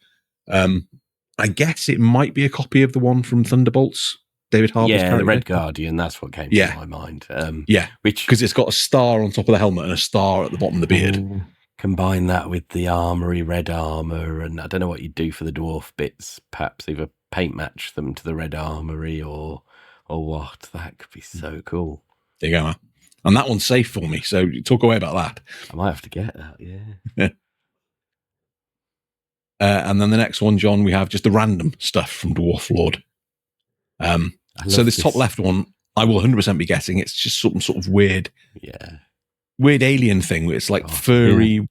I guess it might be a copy of the one from Thunderbolts, David Harbour's character. The Red Guardian, that's what came to my mind. Because it's got a star on top of the helmet and a star at the bottom of the beard. Combine that with the armory, red armour, and I don't know what you'd do for the dwarf bits, perhaps either paint match them to the red armory or what. That could be so cool. There you go, man. And that one's safe for me, so talk away about that. I might have to get that, yeah. And then the next one, John, we have just the random stuff from Dwarf Lord. So this top left one, I will 100% be guessing it's just some sort of weird alien thing. It's like furry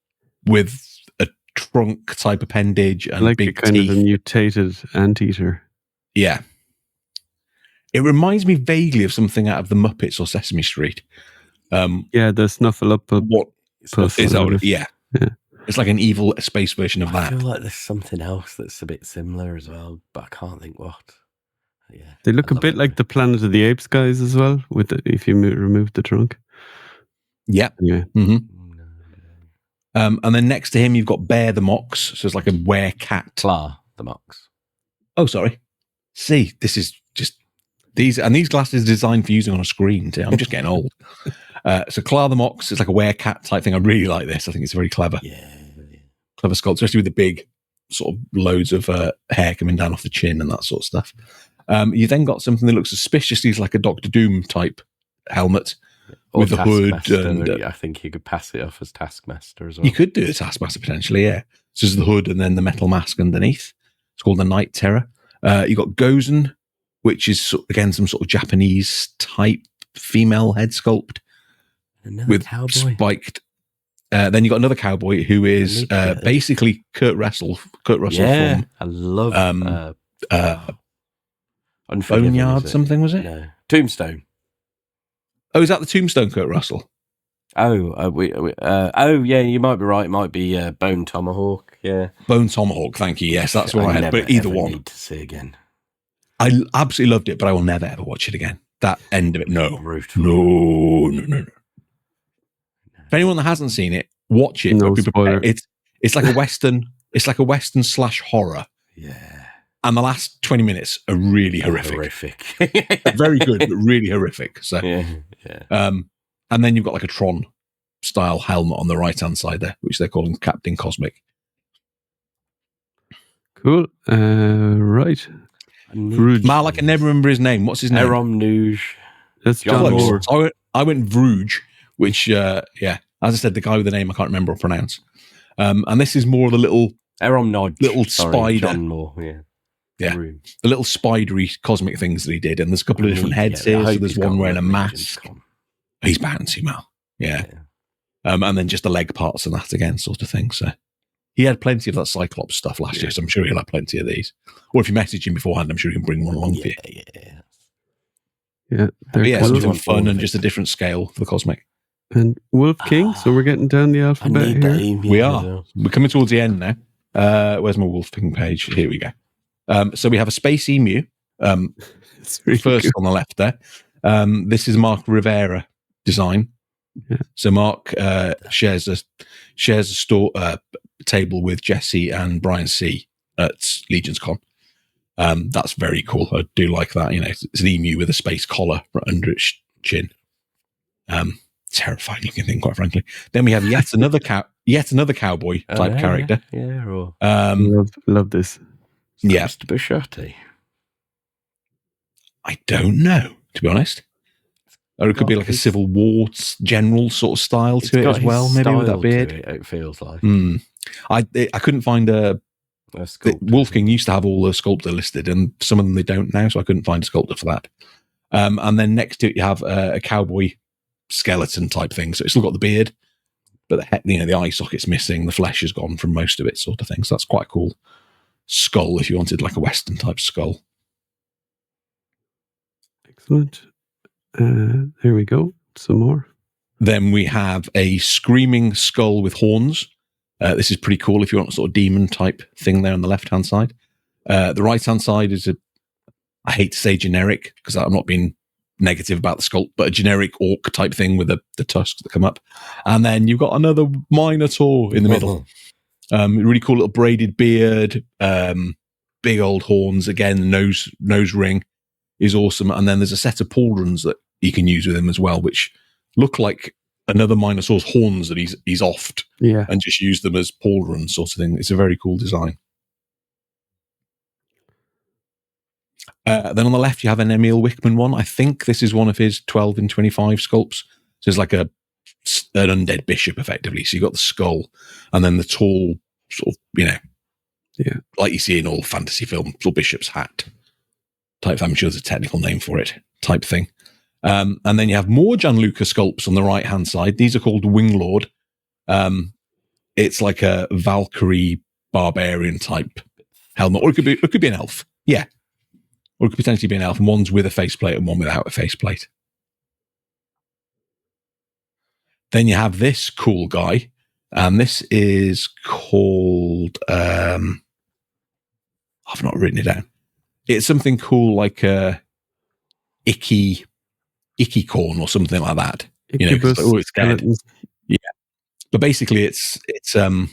with a trunk type appendage and like big a kind teeth. of a mutated anteater. Yeah. It reminds me vaguely of something out of the Muppets or Sesame Street. The Snuffleupagus. What is that? Yeah. It's like an evil space version of that. I feel like there's something else that's a bit similar as well, but I can't think what. Yeah, they look a bit like the Planet of the Apes guys as well, if you remove the trunk. Yeah. Anyway. Mm-hmm. And then next to him, you've got Bear the Mox. So it's like a were-cat. Klar the Mox. Oh, sorry. See, this is just these glasses are designed for using on a screen. See, I'm just getting old. So Klar the Mox is like a were-cat type thing. I really like this. I think it's very clever. Yeah. Clever sculpt, especially with the big sort of loads of hair coming down off the chin and that sort of stuff. You then got something that looks suspiciously like a Doctor Doom type helmet with the hood. And, I think you could pass it off as Taskmaster as well. You could do a Taskmaster potentially, yeah. So there's the hood and then the metal mask underneath. It's called the Night Terror. You got Gozen, which is again some sort of Japanese type female head sculpt. Another with cowboy. Spiked. Then you got another cowboy who is basically Kurt Russell from I love Boneyard something, was it? No. Tombstone. Oh, is that the Tombstone Kurt Russell? Yeah, you might be right. It might be Bone Tomahawk. Yeah, Bone Tomahawk. Thank you. Yes, that's what I had. But either one, need to see again. I absolutely loved it, but I will never ever watch it again. That end of it, no. Brutal. No. If anyone that hasn't seen it, watch it. No but be prepared. spoiler. It's like a western. It's like a western / horror. Yeah. And the last 20 minutes are really horrific. Very good, but really horrific. So, yeah. And then you've got like a Tron style helmet on the right hand side there, which they're calling Captain Cosmic. Cool. Right. Vrooj. Mal, I can never remember his name. What's his name? Aram Nuge. That's John Moore. I went Vrooj, which, as I said, the guy with the name I can't remember or pronounce. And this is more of the little spider. John Moore, yeah. The little spidery cosmic things that he did. And there's a couple of different heads here. So there's one wearing a mask. He's bouncy, Mal. Yeah. And then just the leg parts and that again, sort of thing. So he had plenty of that Cyclops stuff last year, so I'm sure he'll have plenty of these. Or if you message him beforehand, I'm sure he can bring one along for you. Yeah. Something fun and just a different scale for the cosmic. And Wolf King, so we're getting down the alphabet here. We are. We're coming towards the end now. Where's my Wolf King page? Here we go. So we have a space emu. Really first good. on the left there. This is Mark Rivera design. Yeah. So Mark shares a store table with Jesse and Brian C at Legion's Con. That's very cool. I do like that. It's an emu with a space collar under its chin. Terrifying looking thing, quite frankly. Then we have yet another cowboy type character. Love this. Yeah, Mr. Busciotti. I don't know, to be honest. Or it could be like a Civil War general sort of style to it as well, maybe with that beard. It feels like. I couldn't find Wolf King used to have all the sculptor listed, and some of them they don't now, so I couldn't find a sculptor for that. And then next to it, you have a cowboy skeleton type thing. So it's still got the beard, but the eye socket's missing, the flesh is gone from most of it, sort of thing. So that's quite a cool skull if you wanted like a Western type skull. Excellent. There we go. Some more. Then we have a screaming skull with horns. This is pretty cool if you want a sort of demon type thing there on the left-hand side. The right-hand side is I hate to say generic because I'm not being negative about the sculpt, but a generic orc type thing with the tusks that come up. And then you've got another Minotaur in the middle. Really cool little braided beard, big old horns. Again, nose ring is awesome. And then there's a set of pauldrons that you can use with him as well, which look like another Minotaur's horns that he's offed, and just use them as pauldrons sort of thing. It's a very cool design. Then on the left, you have an Emil Wickman one. I think this is one of his 12 in 25 sculpts. So it's like an undead bishop, effectively. So you've got the skull and then the tall sort of, like you see in all fantasy films, or bishop's hat type. I'm sure there's a technical name for it type thing. And then you have more Gianluca sculpts on the right-hand side. These are called Winglord. It's like a Valkyrie barbarian type helmet, or it could be an elf. Yeah. Or it could potentially be an elf, and one's with a faceplate and one without a faceplate. Then you have this cool guy, and this is called... I've not written it down. It's something cool like Icky Corn or something like that. It's scared. Yeah. But basically it's a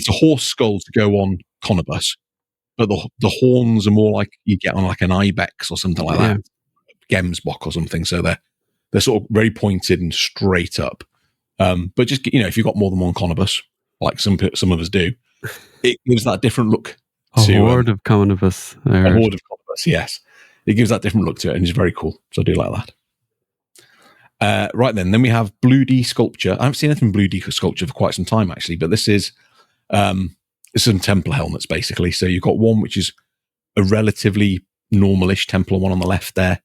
horse skull to go on Conibus. But the horns are more like you get on like an ibex or something like that, Gemsbok or something. So they're sort of very pointed and straight up. But just if you've got more than one Conibus, like some of us do, it gives that different look. A horde of Conibus. A horde of Conibus, yes. It gives that different look to it, and it's very cool. So I do like that. Right then we have Blue D sculpture. I haven't seen anything Blue D sculpture for quite some time actually, but this is. Some Templar helmets, basically. So you've got one which is a relatively normalish Templar one on the left there.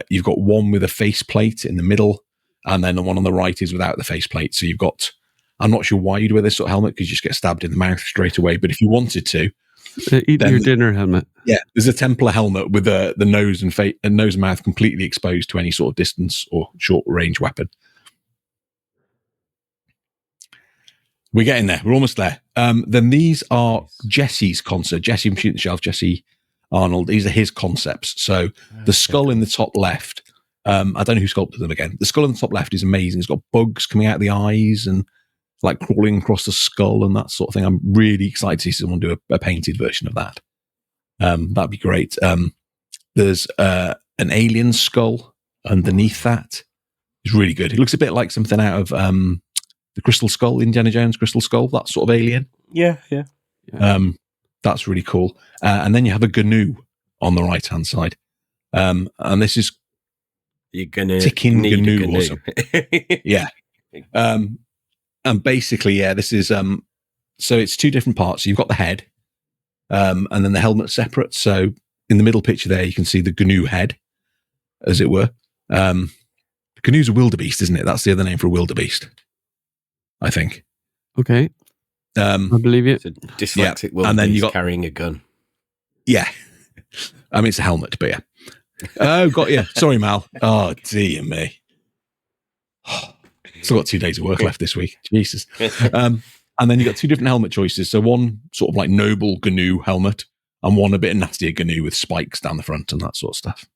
You've got one with a faceplate in the middle, and then the one on the right is without the faceplate. So you've got, I'm not sure why you'd wear this sort of helmet because you just get stabbed in the mouth straight away. But if you wanted to, eat your dinner helmet. Yeah, there's a Templar helmet with the nose and nose and mouth completely exposed to any sort of distance or short range weapon. We're getting there. We're almost there. Then these are Jesse's concept. Jesse from Shooting the Shelf, Jesse Arnold. These are his concepts. So the skull in the top left, I don't know who sculpted them again. The skull in the top left is amazing. It's got bugs coming out of the eyes and like crawling across the skull and that sort of thing. I'm really excited to see someone do a painted version of that. That'd be great. There's an alien skull underneath that. It's really good. It looks a bit like something out of... the Crystal Skull, Indiana Jones Crystal Skull, that sort of alien. Yeah. That's really cool. And then you have a GNU on the right-hand side. And this is You're gonna ticking GNU or GNU. something. Yeah. And basically, this is... so it's two different parts. You've got the head, and then the helmet separate. So in the middle picture there, you can see the GNU head, as it were. GNU's a wildebeest, isn't it? That's the other name for a wildebeest, I think. Okay. I believe you. It's a dyslexic and then you got carrying a gun. Yeah. I mean, it's a helmet, but yeah. Oh, got you. Sorry, Mal. Oh, dear me. Still got 2 days of work left this week. Jesus. And then you got two different helmet choices. So one sort of like noble GNU helmet, and one a bit nastier GNU with spikes down the front and that sort of stuff.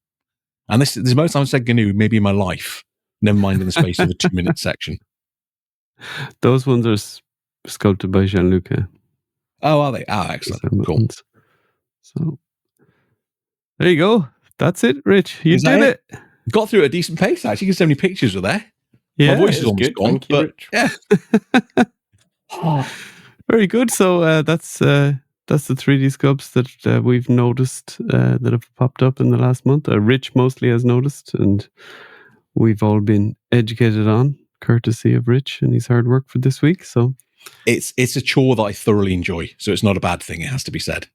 And this is the most I've said GNU maybe in my life. Never mind in the space of a 2-minute section. Those ones are sculpted by Gianluca. Oh, are they? Ah, excellent. Cool. So there you go. That's it, Rich. You did it. Got through at a decent pace, actually, because so many pictures were there. Yeah, my voice is almost good. gone. Thank you, but Rich. yeah. Very good. So that's that's the 3D sculpts that we've noticed that have popped up in the last month. Rich mostly has noticed, and we've all been educated on, courtesy of Rich and his hard work for this week. So it's a chore that I thoroughly enjoy, so it's not a bad thing. It has to be said.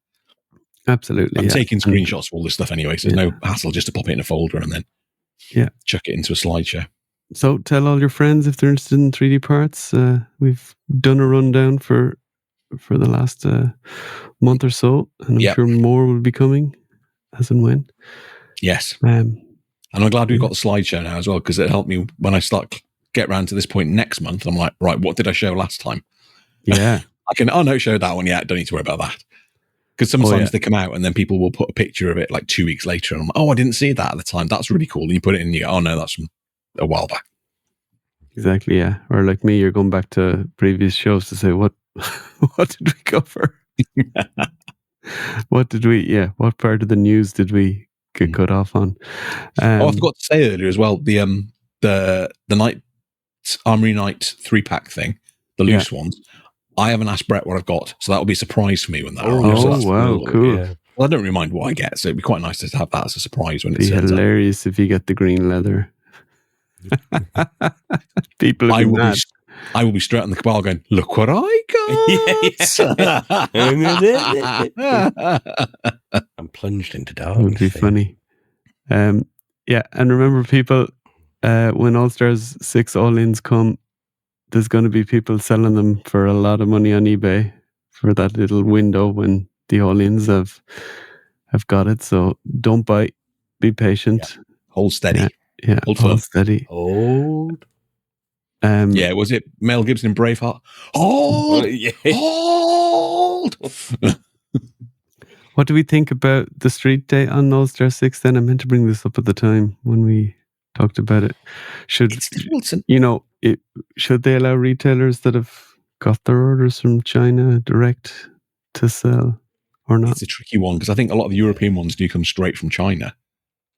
Absolutely, I'm taking screenshots of all this stuff anyway, so there's no hassle just to pop it in a folder and then chuck it into a slideshow. So tell all your friends if they're interested in 3D parts. We've done a rundown for the last month or so, and I'm sure more will be coming as and when. Yes. And I'm glad we've got the slideshow now as well, because it helped me when I get around to this point next month. I'm like, right, what did I show last time? Yeah. I can, no, show that one yet. Don't need to worry about that. Because sometimes they come out and then people will put a picture of it like 2 weeks later, and I'm like, oh, I didn't see that at the time. That's really cool. And you put it in and you go, oh no, that's from a while back. Exactly, yeah. Or like me, you're going back to previous shows to say, what did we cover? What part of the news did we get cut off on? I forgot to say earlier as well, the Night Armory Night 3-pack thing, the loose ones. I haven't asked Brett what I've got, so that'll be a surprise for me when that arrives. Oh, wow, cool. Yeah. Well, I don't really mind what I get, so it'd be quite nice to have that as a surprise when it's hilarious if you get the green leather. People I will be straight on the cabal going, look what I got. I'm plunged into darkness. It would be funny. And remember, people, when All-Stars 6 All-Ins come, there's going to be people selling them for a lot of money on eBay for that little window when the All-Ins have got it. So don't bite. Be patient. Yeah. Hold steady. Yeah. Hold steady. Hold. Was it Mel Gibson in Braveheart? Hold. Hold. What do we think about the street day on All-Star 6 then? I meant to bring this up at the time when we talked about it. Should they allow retailers that have got their orders from China direct to sell or not? It's a tricky one because I think a lot of the European ones do come straight from China.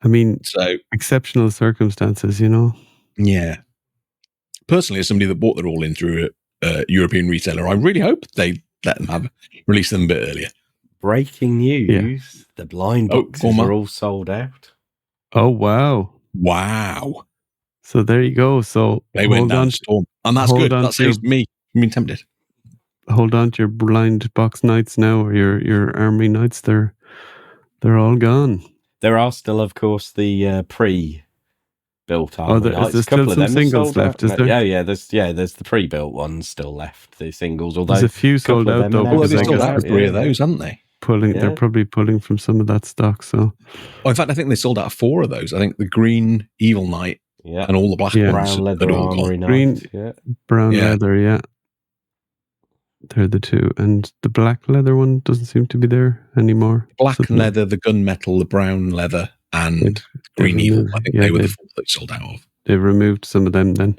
I mean, so exceptional circumstances, Yeah. Personally, as somebody that bought their all in through a European retailer, I really hope they let them release them a bit earlier. Breaking news: the blind boxes are all sold out. Oh wow! Wow! So there you go. So they went down the storm, and that's good. That saves me from being tempted. Hold on to your blind box nights now, or your army nights. They're all gone. There are still, of course, the pre-built army nights. There's still some singles left, is there? Yeah. There's the pre-built ones still left. The singles, although there's a few sold out though. Well, they sold out 3 of those, haven't they? They're probably pulling from some of that stock. So, in fact, I think they sold out 4 of those. I think the green Evil Knight and all the black ones, brown leather armory green, brown leather. Yeah, they're the 2, and the black leather one doesn't seem to be there anymore. Black leather, the gunmetal, the brown leather, and green Evil. I think they were the 4 that sold out of. They removed some of them then.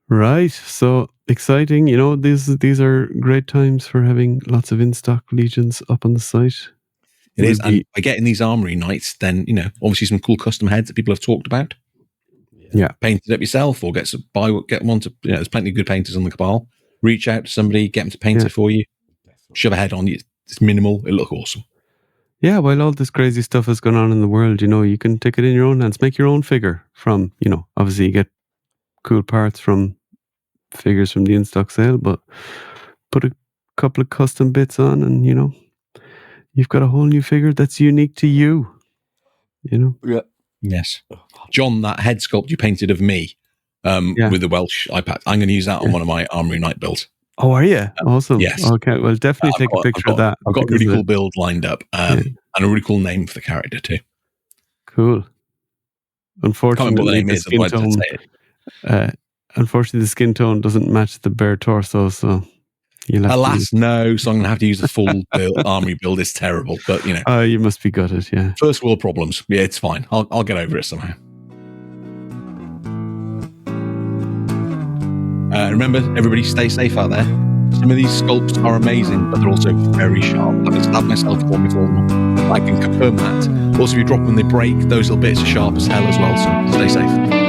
Right, so exciting. These are great times for having lots of in-stock Legions up on the site. It is, and by getting these armory nights, then, obviously some cool custom heads that people have talked about. Yeah. Paint it up yourself or get one to, there's plenty of good painters on the Cabal. Reach out to somebody, get them to paint it for you. Shove a head on you. It's minimal. It'll look awesome. Yeah, while all this crazy stuff is going on in the world, you can take it in your own hands. Make your own figure from, obviously you get cool parts from figures from the in-stock sale, but put a couple of custom bits on and, you've got a whole new figure that's unique to you. Yeah. Yes. John, that head sculpt you painted of me with the Welsh iPad, I'm going to use that on one of my Armory Night builds. Oh, are you? Awesome. Yes. Okay, well, definitely take a picture of that. I've got a really cool build lined up and a really cool name for the character too. Cool. Unfortunately, the skin tone, unfortunately, the skin tone doesn't match the bare torso, so you'll have no. So I'm going to have to use the full army build. It's terrible, but you must be gutted. Yeah. First world problems. Yeah, it's fine. I'll get over it somehow. Remember, everybody, stay safe out there. Some of these sculpts are amazing, but they're also very sharp. I've stabbed myself before them. I can confirm that. Also, if you drop them, they break. Those little bits are sharp as hell as well. So stay safe.